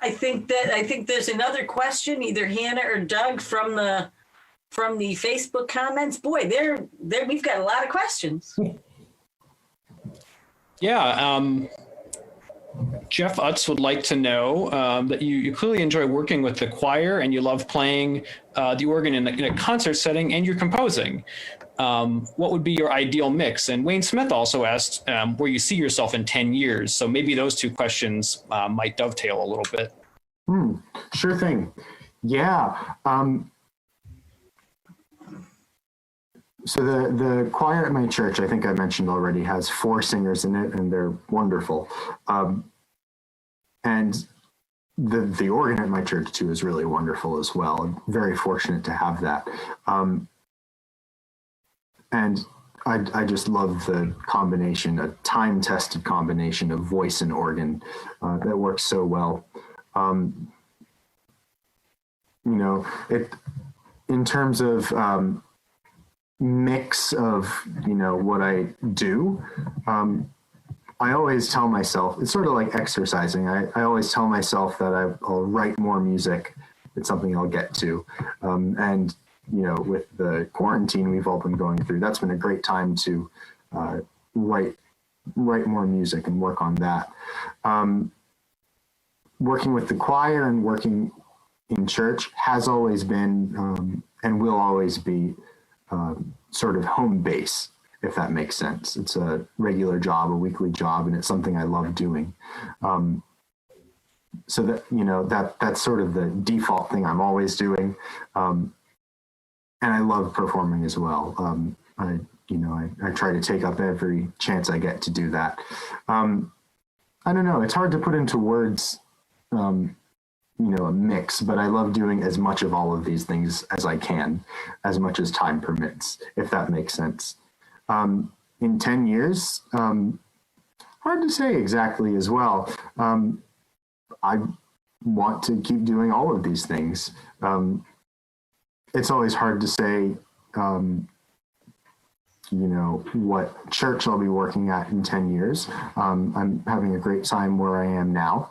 I think there's another question, either Hannah or Doug from the Facebook comments. Boy, we've got a lot of questions. Yeah. Jeff Utz would like to know that you clearly enjoy working with the choir and you love playing the organ in a concert setting, and you're composing. What would be your ideal mix? And Wayne Smith also asked where you see yourself in 10 years. So maybe those two questions might dovetail a little bit. Sure thing. Yeah. So the choir at my church, I think I mentioned already, has 4 singers in it, and they're wonderful. And the organ at my church too is really wonderful as well. I'm very fortunate to have that. And I just love the combination, a time-tested combination of voice and organ that works so well. In terms of mix of what I do, I always tell myself, it's sort of like exercising. I always tell myself that I'll write more music. It's something I'll get to. And with the quarantine we've all been going through, that's been a great time to write more music and work on that. Working with the choir and working in church has always been and will always be sort of home base, if that makes sense. It's a regular job, a weekly job, and it's something I love doing. so that, that's sort of the default thing I'm always doing. And I love performing as well. I try to take up every chance I get to do that. I don't know, it's hard to put into words, a mix, but I love doing as much of all of these things as I can, as much as time permits, if that makes sense. In 10 years, hard to say exactly as well. I want to keep doing all of these things. It's always hard to say, what church I'll be working at in 10 years. I'm having a great time where I am now.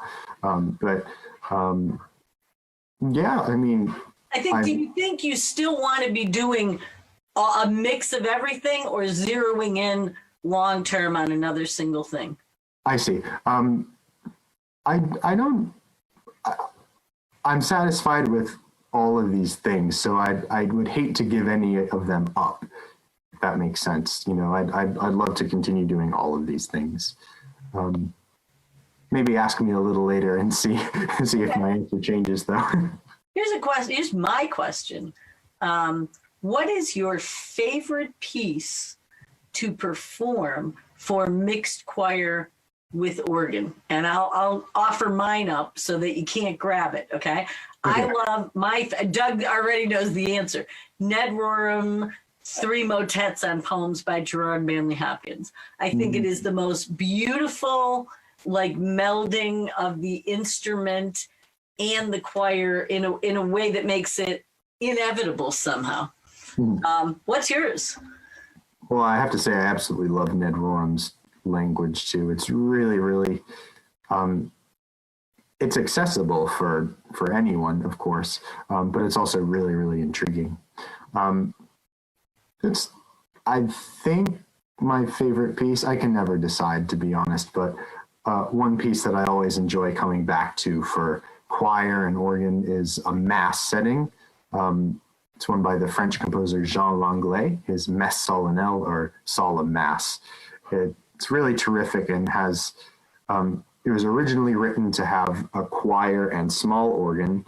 Yeah, I mean, do you think you still want to be doing a mix of everything, or zeroing in long term on another single thing? I see. I'm satisfied with all of these things, so I would hate to give any of them up, if that makes sense. I'd love to continue doing all of these things. Maybe ask me a little later and see if my answer changes, though. Here's my question. What is your favorite piece to perform for mixed choir with organ? And I'll offer mine up so that you can't grab it, okay? I love Doug already knows the answer. Ned Rorem, 3 motets on poems by Gerard Manley Hopkins. I think it is the most beautiful, melding of the instrument and the choir in a way that makes it inevitable somehow. What's yours? Well, I have to say I absolutely love Ned Rorem's language too. It's really, really, it's accessible for anyone, of course, but it's also really, really intriguing. I think my favorite piece, I can never decide, to be honest, but one piece that I always enjoy coming back to for choir and organ is a mass setting. It's one by the French composer Jean Langlais, his Messe Solennelle, or Solemn Mass. It's really terrific and has, it was originally written to have a choir and small organ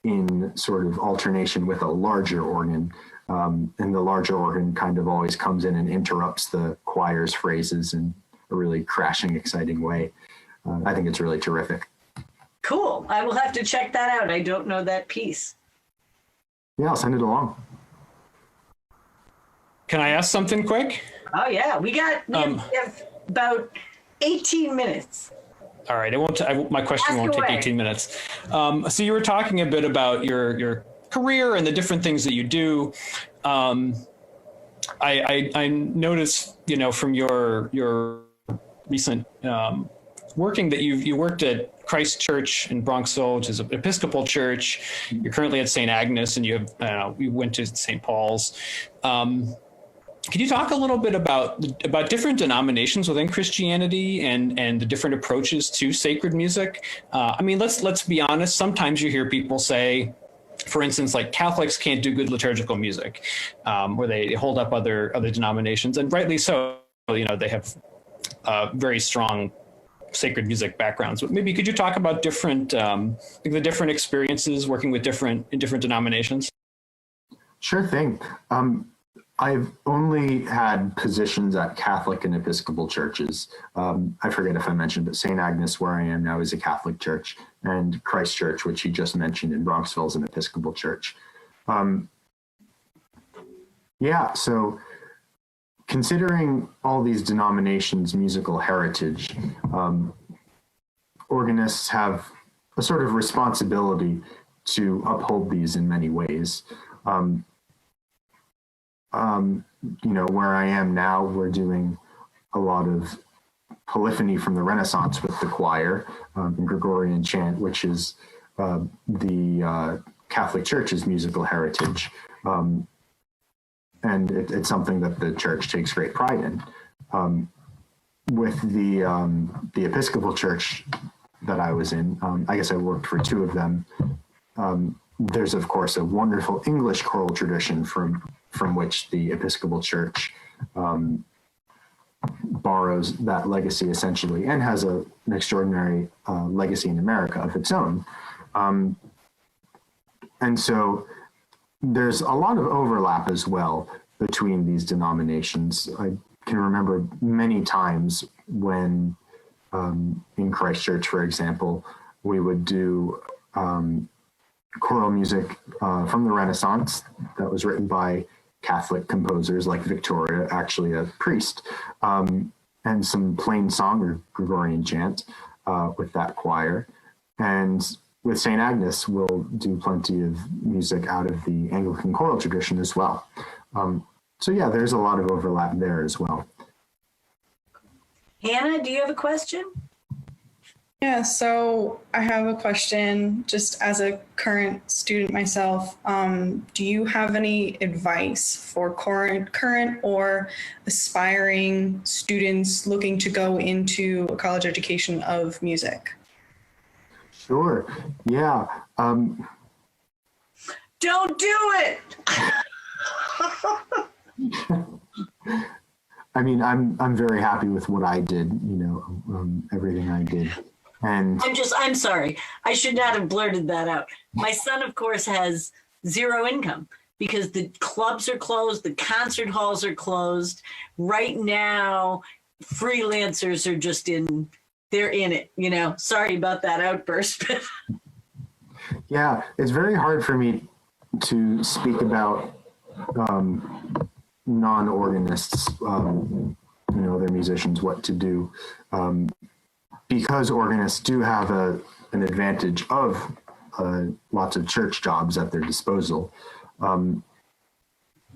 in sort of alternation with a larger organ. And the larger organ kind of always comes in and interrupts the choir's phrases in a really crashing, exciting way. I think it's really terrific. Cool. I will have to check that out. I don't know that piece. Yeah, I'll send it along. Can I ask something quick? Oh yeah, we have about 18 minutes. All right, my question won't take 18 minutes. So you were talking a bit about your career and the different things that you do. I noticed, from your recent working that you worked at Christ Church in Bronxville, which is an Episcopal church. You're currently at St. Agnes, and you went to St. Paul's. Can you talk a little bit about different denominations within Christianity and the different approaches to sacred music? Let's be honest. Sometimes you hear people say, for instance, like Catholics can't do good liturgical music, where they hold up other denominations, and rightly so. They have very strong sacred music backgrounds. But maybe could you talk about the different experiences working with different denominations? Sure thing. I've only had positions at Catholic and Episcopal churches. I forget if I mentioned, but St. Agnes, where I am now, is a Catholic church, and Christ Church, which you just mentioned in Bronxville, is an Episcopal church. So considering all these denominations' musical heritage, organists have a sort of responsibility to uphold these in many ways. Where I am now, we're doing a lot of polyphony from the Renaissance with the choir, and Gregorian chant, which is the Catholic Church's musical heritage. And it's something that the church takes great pride in. With the Episcopal church that I was in, I guess I worked for 2 of them. There's, of course, a wonderful English choral tradition from which the Episcopal Church borrows that legacy essentially and has an extraordinary legacy in America of its own. And so there's a lot of overlap as well between these denominations. I can remember many times when in Christchurch, for example, we would do choral music from the Renaissance that was written by Catholic composers like Victoria, actually a priest, and some plain song or Gregorian chant with that choir. And with St. Agnes, we'll do plenty of music out of the Anglican choral tradition as well. So yeah, there's a lot of overlap there as well. Hannah, do you have a question? Yeah, so I have a question just as a current student myself. Do you have any advice for current or aspiring students looking to go into a college education of music? Sure, yeah. Don't do it! I mean, I'm very happy with what I did, everything I did. And I'm sorry. I should not have blurted that out. My son, of course, has zero income because the clubs are closed, the concert halls are closed. Right now, freelancers are just they're in it, Sorry about that outburst. Yeah, it's very hard for me to speak about non-organists, other musicians, what to do. Because organists do have an advantage of lots of church jobs at their disposal. And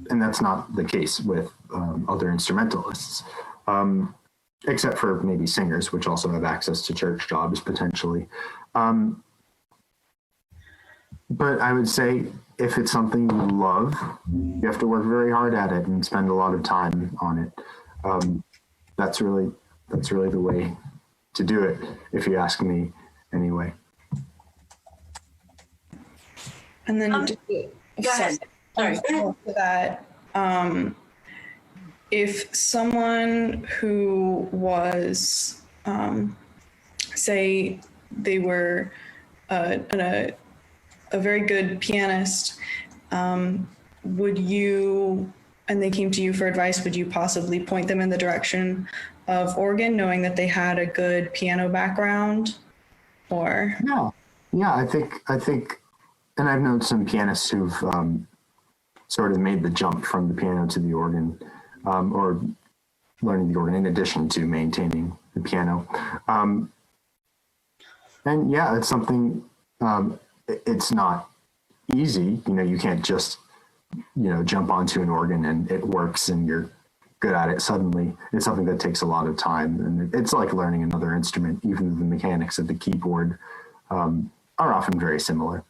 that's not the case with other instrumentalists, except for maybe singers, which also have access to church jobs potentially. But I would say if it's something you love, you have to work very hard at it and spend a lot of time on it. That's really the way to do it, if you ask me, anyway. And then go ahead. Sorry. To that, if someone who was, say, they were a very good pianist, would you, and they came to you for advice, would you possibly point them in the direction of organ, knowing that they had a good piano background? Or yeah, I think, and I've known some pianists who've sort of made the jump from the piano to the organ, or learning the organ in addition to maintaining the piano. And yeah, it's something. It's not easy. You can't just jump onto an organ and it works and you're good at it suddenly. It's something that takes a lot of time, and it's like learning another instrument. Even the mechanics of the keyboard are often very similar.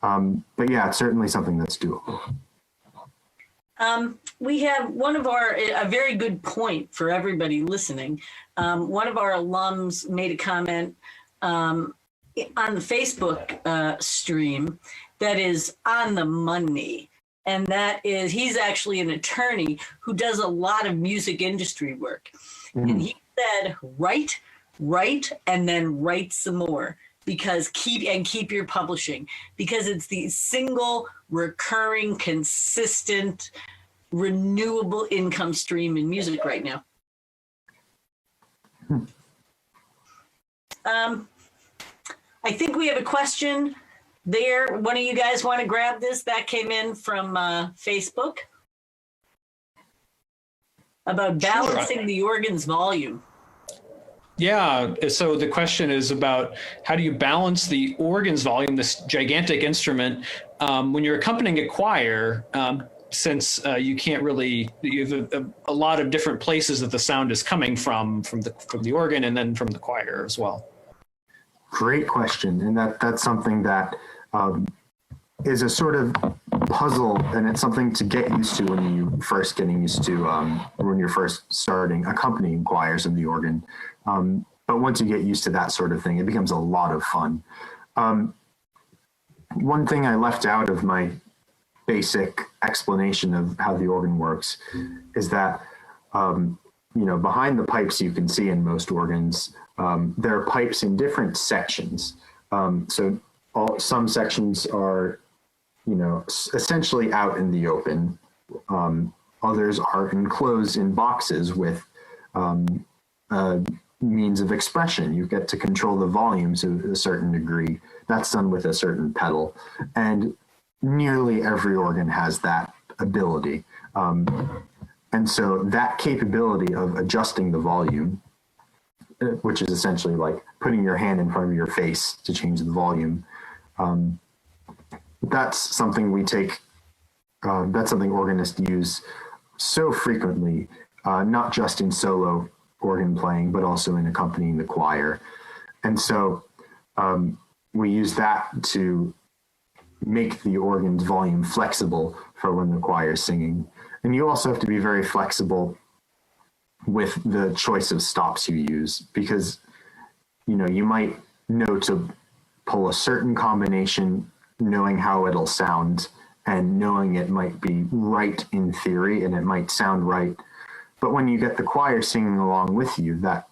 But yeah, it's certainly something that's doable. We have a very good point for everybody listening. One of our alums made a comment on the Facebook stream that is on the money. And that is, he's actually an attorney who does a lot of music industry work. Mm. And he said, write, and then write some more, because keep your publishing, because it's the single recurring, consistent, renewable income stream in music right now. I think we have a question there. One of you guys want to grab this? That came in from Facebook about balancing the organ's volume. Yeah, so the question is about how do you balance the organ's volume, this gigantic instrument, when you're accompanying a choir, since you can't really, you have a lot of different places that the sound is coming from the organ and then from the choir as well. Great question. And that's something that is a sort of puzzle, and it's something to get used to when you're first starting accompanying choirs in the organ. But once you get used to that sort of thing, it becomes a lot of fun. One thing I left out of my basic explanation of how the organ works is that behind the pipes you can see in most organs, there are pipes in different sections. Some sections are, essentially out in the open. Others are enclosed in boxes with means of expression. You get to control the volume to a certain degree. That's done with a certain pedal. And nearly every organ has that ability. And so that capability of adjusting the volume, which is essentially like putting your hand in front of your face to change the volume, that's something that's something organists use so frequently, not just in solo organ playing, but also in accompanying the choir. And so we use that to make the organ's volume flexible for when the choir is singing. And you also have to be very flexible with the choice of stops you use, because, you might know to pull a certain combination, knowing how it'll sound and knowing it might be right in theory and it might sound right. But when you get the choir singing along with you, that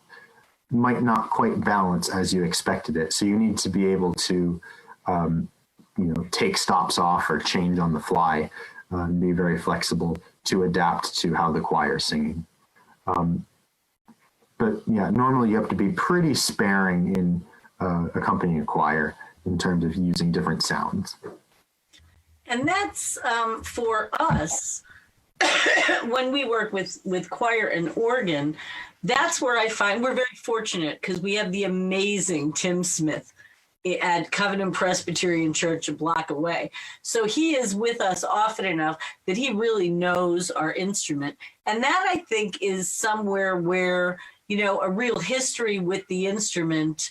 might not quite balance as you expected it. So you need to be able to, take stops off or change on the fly, and be very flexible to adapt to how the choir is singing. But yeah, normally you have to be pretty sparing in accompanying a choir in terms of using different sounds. And that's for us, when we work with choir and organ, that's where I find we're very fortunate because we have the amazing Tim Smith at Covenant Presbyterian Church a block away. So he is with us often enough that he really knows our instrument. And that, I think, is somewhere where, a real history with the instrument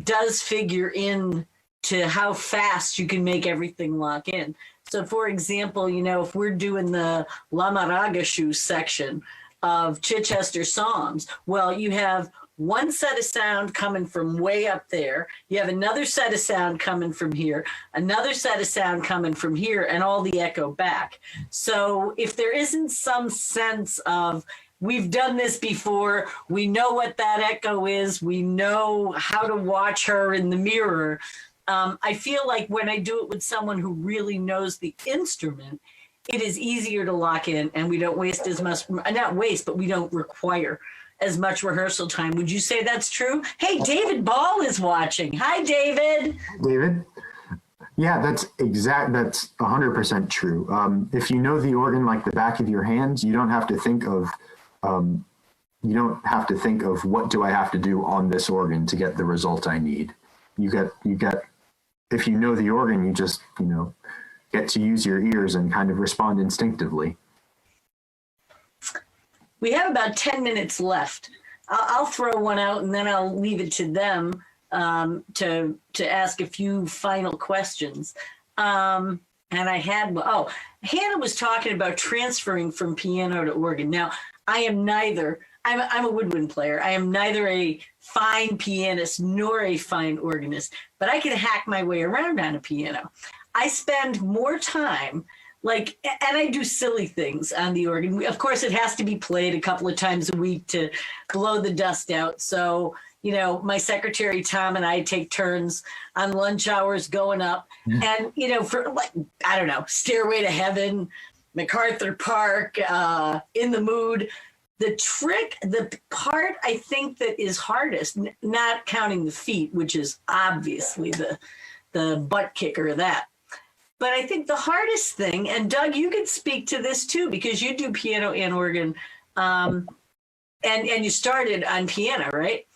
does figure in to how fast you can make everything lock in. So, for example, if we're doing the Lamaragashu section of Chichester Psalms, well, you have one set of sound coming from way up there. You have another set of sound coming from here, another set of sound coming from here, and all the echo back. So if there isn't some sense of, we've done this before, we know what that echo is, we know how to watch her in the mirror, I feel like when I do it with someone who really knows the instrument, it is easier to lock in and we don't waste as much, not waste, but we don't require as much rehearsal time. Would you say that's true? Hey, David Ball is watching. Hi, David. David? Yeah, that's 100% true. If you know the organ like the back of your hands, you don't have to think of what do I have to do on this organ to get the result I need. You get if you know the organ, you just, get to use your ears and kind of respond instinctively. We have about 10 minutes left. I'll throw one out and then I'll leave it to them to ask a few final questions. And I had, Hannah was talking about transferring from piano to organ. Now, I am neither. I'm a woodwind player. I am neither a fine pianist nor a fine organist, but I can hack my way around on a piano. I spend more time and I do silly things on the organ. Of course, it has to be played a couple of times a week to blow the dust out. So, my secretary, Tom, and I take turns on lunch hours going up. And, for Stairway to Heaven, MacArthur Park, In the Mood. The part I think that is hardest, not counting the feet, which is obviously the butt kicker of that. But I think the hardest thing, and Doug, you can speak to this too, because you do piano and organ, and you started on piano, right?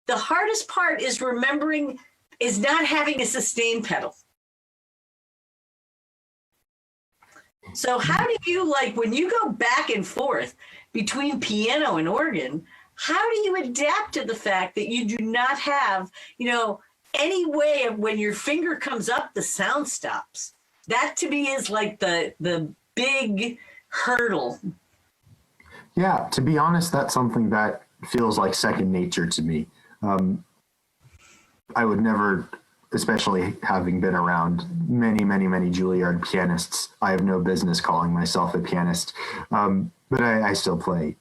The hardest part is not having a sustain pedal. So how do you, when you go back and forth between piano and organ, how do you adapt to the fact that you do not have, any way of when your finger comes up, the sound stops? That to me is the big hurdle. Yeah, to be honest, that's something that feels like second nature to me. I would never, especially having been around many, many, many Juilliard pianists, I have no business calling myself a pianist, but I still play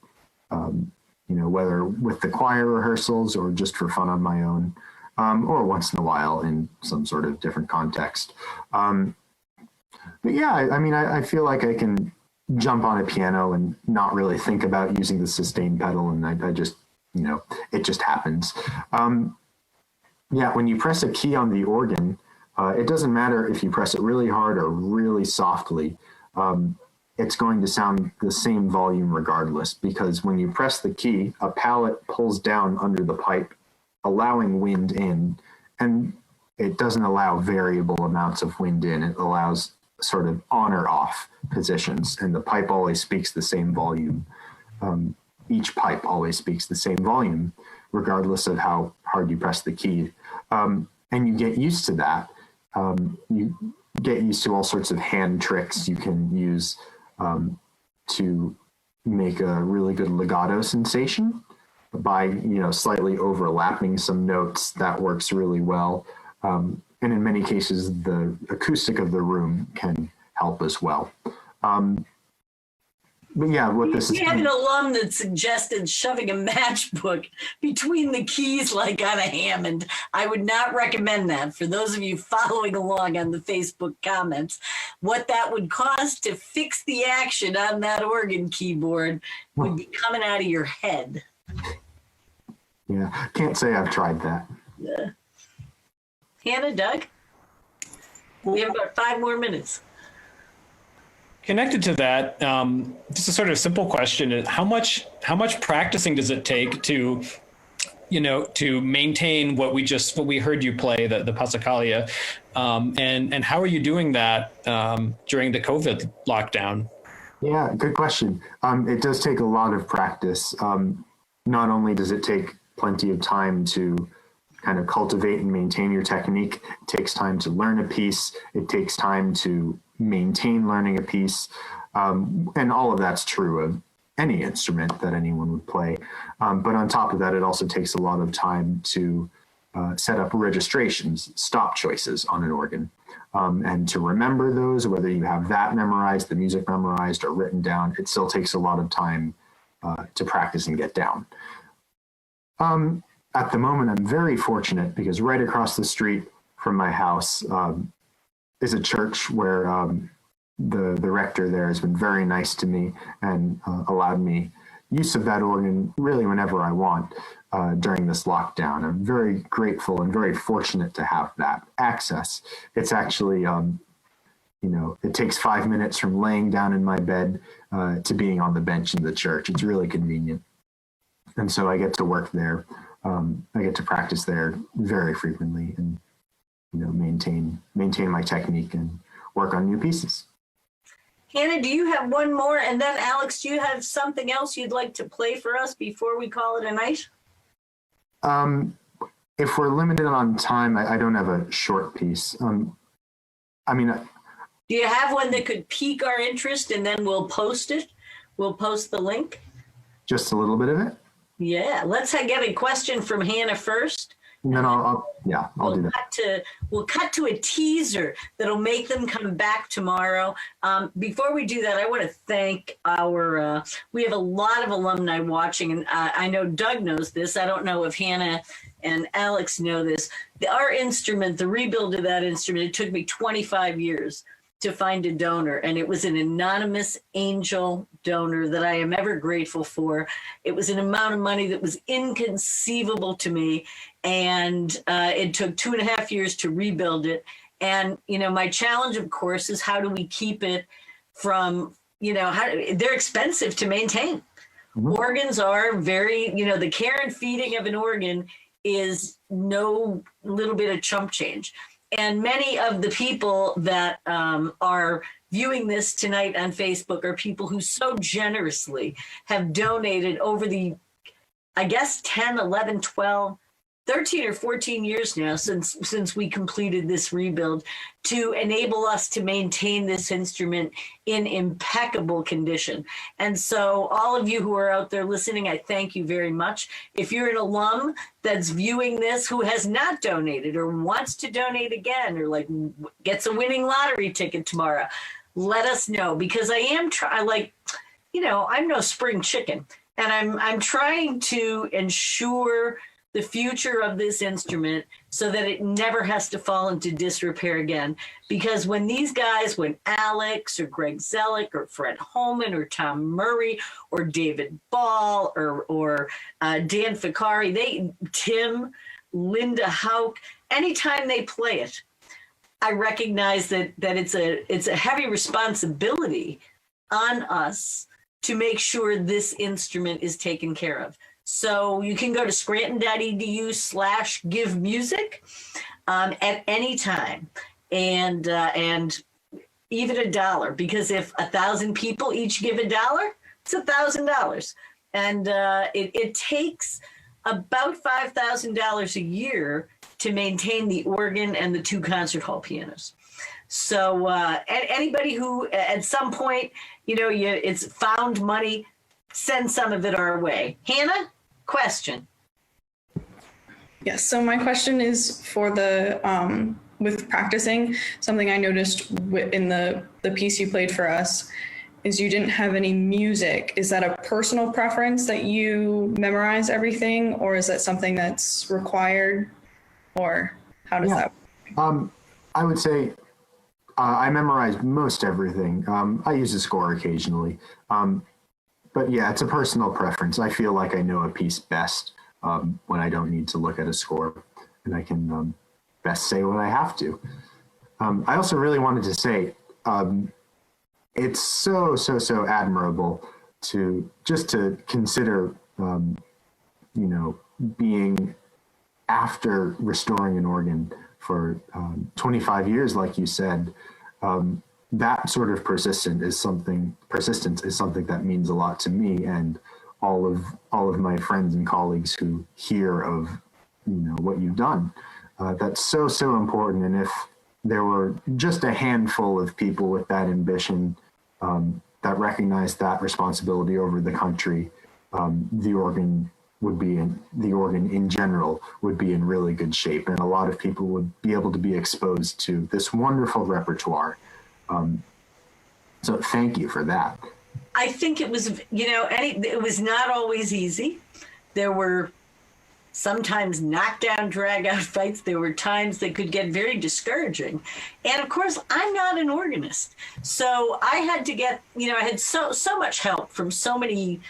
whether with the choir rehearsals or just for fun on my own, or once in a while in some sort of different context. But yeah, I feel like I can jump on a piano and not really think about using the sustain pedal, and I just, it just happens. Yeah, when you press a key on the organ, it doesn't matter if you press it really hard or really softly. It's going to sound the same volume regardless, because when you press the key, a pallet pulls down under the pipe, allowing wind in, and it doesn't allow variable amounts of wind in. It allows sort of on or off positions, and the pipe always speaks the same volume. Each pipe always speaks the same volume, regardless of how hard you press the key. And you get used to that. You get used to all sorts of hand tricks you can use to make a really good legato sensation by, slightly overlapping some notes. That works really well. And in many cases, the acoustic of the room can help as well. But yeah, what this is. We had an alum that suggested shoving a matchbook between the keys like on a Hammond. I would not recommend that for those of you following along on the Facebook comments. What that would cost to fix the action on that organ keyboard would be coming out of your head. Yeah, can't say I've tried that. Yeah. Hannah, Doug? We have about 5 more minutes. Connected to that, just a sort of simple question: how much practicing does it take to, to maintain what we heard you play, the Passacaglia, and how are you doing that during the COVID lockdown? Yeah, good question. It does take a lot of practice. Not only does it take plenty of time to kind of cultivate and maintain your technique, it takes time to learn a piece, it takes time to maintain learning a piece, and all of that's true of any instrument that anyone would play. But on top of that, it also takes a lot of time to set up registrations, stop choices on an organ, and to remember those, whether you have that memorized, the music memorized, or written down. It still takes a lot of time to practice and get down. At the moment, I'm very fortunate because right across the street from my house is a church where the rector there has been very nice to me and allowed me use of that organ really whenever I want during this lockdown. I'm very grateful and very fortunate to have that access. It's actually, it takes 5 minutes from laying down in my bed to being on the bench in the church. It's really convenient. And so I get to work there. I get to practice there very frequently and, maintain my technique and work on new pieces. Hannah, do you have one more? And then Alex, do you have something else you'd like to play for us before we call it a night? If we're limited on time, I don't have a short piece. Do you have one that could pique our interest and then we'll post it? We'll post the link. Just a little bit of it? Yeah, let's get a question from Hannah first. And then I'll do that. We'll cut to a teaser that'll make them come back tomorrow. Before we do that, I want to thank we have a lot of alumni watching, and I know Doug knows this. I don't know if Hannah and Alex know this. Our instrument, the rebuild of that instrument, it took me 25 years to find a donor, and it was an anonymous angel donor that I am ever grateful for. It was an amount of money that was inconceivable to me, and it took 2.5 years to rebuild it. And my challenge, of course, is how do we keep it from they're expensive to maintain. Mm-hmm. Organs are very the care and feeding of an organ is no little bit of chump change. And many of the people that are viewing this tonight on Facebook are people who so generously have donated over the, 10, 11, 12, 13 or 14 years now since we completed this rebuild to enable us to maintain this instrument in impeccable condition. And so all of you who are out there listening, I thank you very much. If you're an alum that's viewing this who has not donated or wants to donate again or gets a winning lottery ticket tomorrow, let us know, because I am I'm no spring chicken. and I'm trying to ensure the future of this instrument so that it never has to fall into disrepair again. Because when these guys, when Alex or Greg Zellick or Fred Holman or Tom Murray or David Ball or Dan Ficcari, Tim, Linda Hauk, anytime they play it, I recognize that it's a heavy responsibility on us to make sure this instrument is taken care of. So you can go to scranton.edu/givemusic at any time, and even $1, because if 1,000 people each give $1, it's $1,000, and it takes about $5,000 a year to maintain the organ and the 2 concert hall pianos. So anybody who at some point, it's found money, send some of it our way. Hannah, question. Yes, so my question is for the, with practicing, something I noticed in the piece you played for us is you didn't have any music. Is that a personal preference that you memorize everything, or is that something that's required, or how does that work? I would say I memorize most everything. I use a score occasionally. But yeah, it's a personal preference. I feel like I know a piece best when I don't need to look at a score, and I can best say what I have to. I also really wanted to say it's so admirable to consider, being after restoring an organ for 25 years, like you said. That sort of persistence is something that means a lot to me and all of my friends and colleagues who hear of what you've done. That's so important. And if there were just a handful of people with that ambition that recognize that responsibility over the country, the organ in general would be in really good shape, and a lot of people would be able to be exposed to this wonderful repertoire. So thank you for that. I think it was, it was not always easy. There were sometimes knockdown, drag-out fights. There were times that could get very discouraging. And of course, I'm not an organist. So I had to get, I had so much help from so many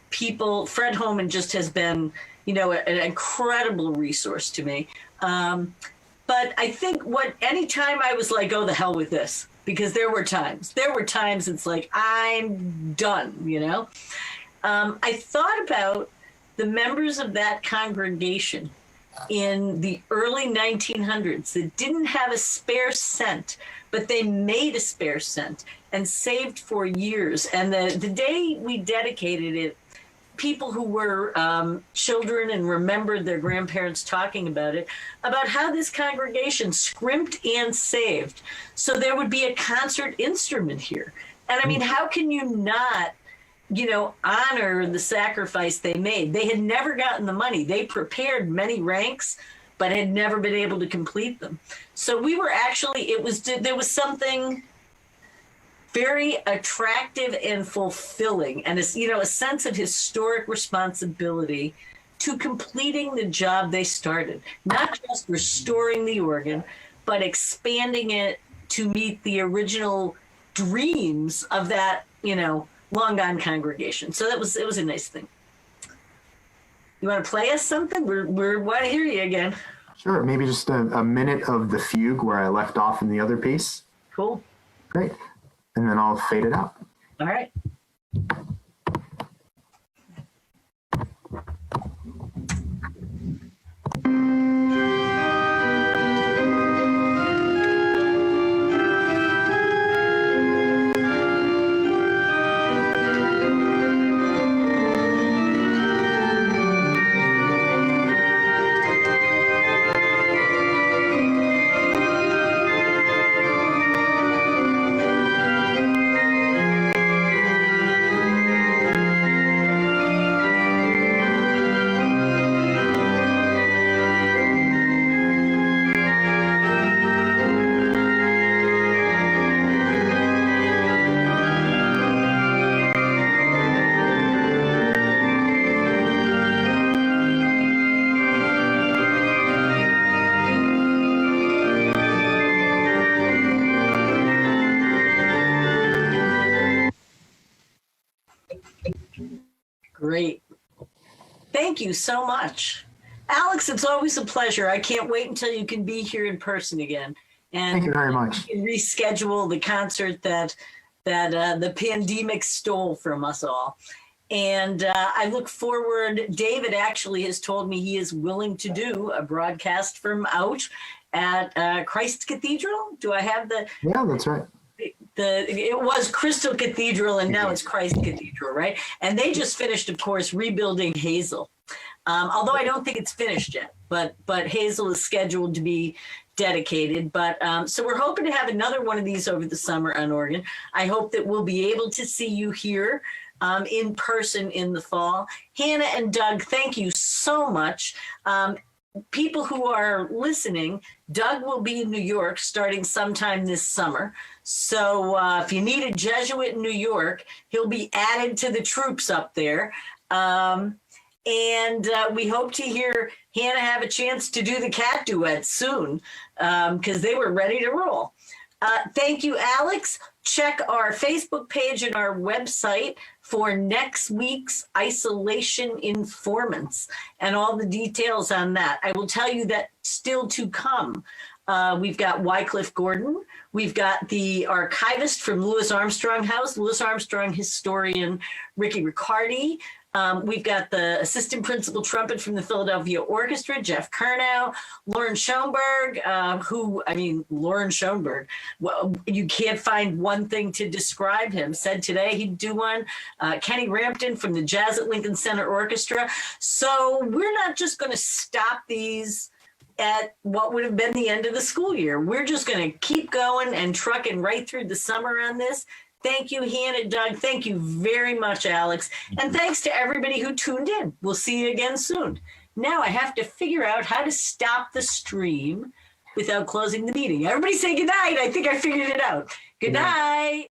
people. Fred Holman just has been, an incredible resource to me. But I think anytime I was like, oh, the hell with this, because there were times it's like, I'm done, I thought about the members of that congregation in the early 1900s that didn't have a spare cent, but they made a spare cent and saved for years. And the day we dedicated it, people who were children and remembered their grandparents talking about it, about how this congregation scrimped and saved. So there would be a concert instrument here. And I mean, how can you not, honor the sacrifice they made? They had never gotten the money. They prepared many ranks, but had never been able to complete them. So we were actually, there was something very attractive and fulfilling, and a sense of historic responsibility to completing the job they started, not just restoring the organ, but expanding it to meet the original dreams of that, long gone congregation. So it was a nice thing. You want to play us something? We want to hear you again. Sure, maybe just a minute of the fugue where I left off in the other piece. Cool. Great. And then I'll fade it out. All right. Great. Thank you so much. Alex, it's always a pleasure. I can't wait until you can be here in person again. And Thank you very much. we can reschedule the concert that the pandemic stole from us all. And I look forward, David actually has told me he is willing to do a broadcast from out at Christ Cathedral. Do I have the? Yeah, that's right. It was Crystal Cathedral and now it's Christ Cathedral, right? And they just finished, of course, rebuilding Hazel. Although I don't think it's finished yet, but Hazel is scheduled to be dedicated. But so we're hoping to have another one of these over the summer on organ. I hope that we'll be able to see you here in person in the fall. Hannah and Doug, thank you so much. People who are listening, Doug will be in New York starting sometime this summer. So if you need a Jesuit in New York, he'll be added to the troops up there. And we hope to hear Hannah have a chance to do the cat duet soon because they were ready to roll. Thank you, Alex. Check our Facebook page and our website for next week's isolation informants and all the details on that. I will tell you that still to come. We've got Wycliffe Gordon. We've got the archivist from Louis Armstrong House, Louis Armstrong historian Ricky Riccardi. We've got the assistant principal trumpet from the Philadelphia Orchestra, Jeff Kernow, Lauren Schoenberg, Lauren Schoenberg, well, you can't find one thing to describe him, said today he'd do one. Kenny Rampton from the Jazz at Lincoln Center Orchestra. So we're not just going to stop these at what would have been the end of the school year. We're just going to keep going and trucking right through the summer on this. Thank you, Hannah, Doug. Thank you very much, Alex. And thanks to everybody who tuned in. We'll see you again soon. Now I have to figure out how to stop the stream without closing the meeting. Everybody say good night. I think I figured it out. Good night.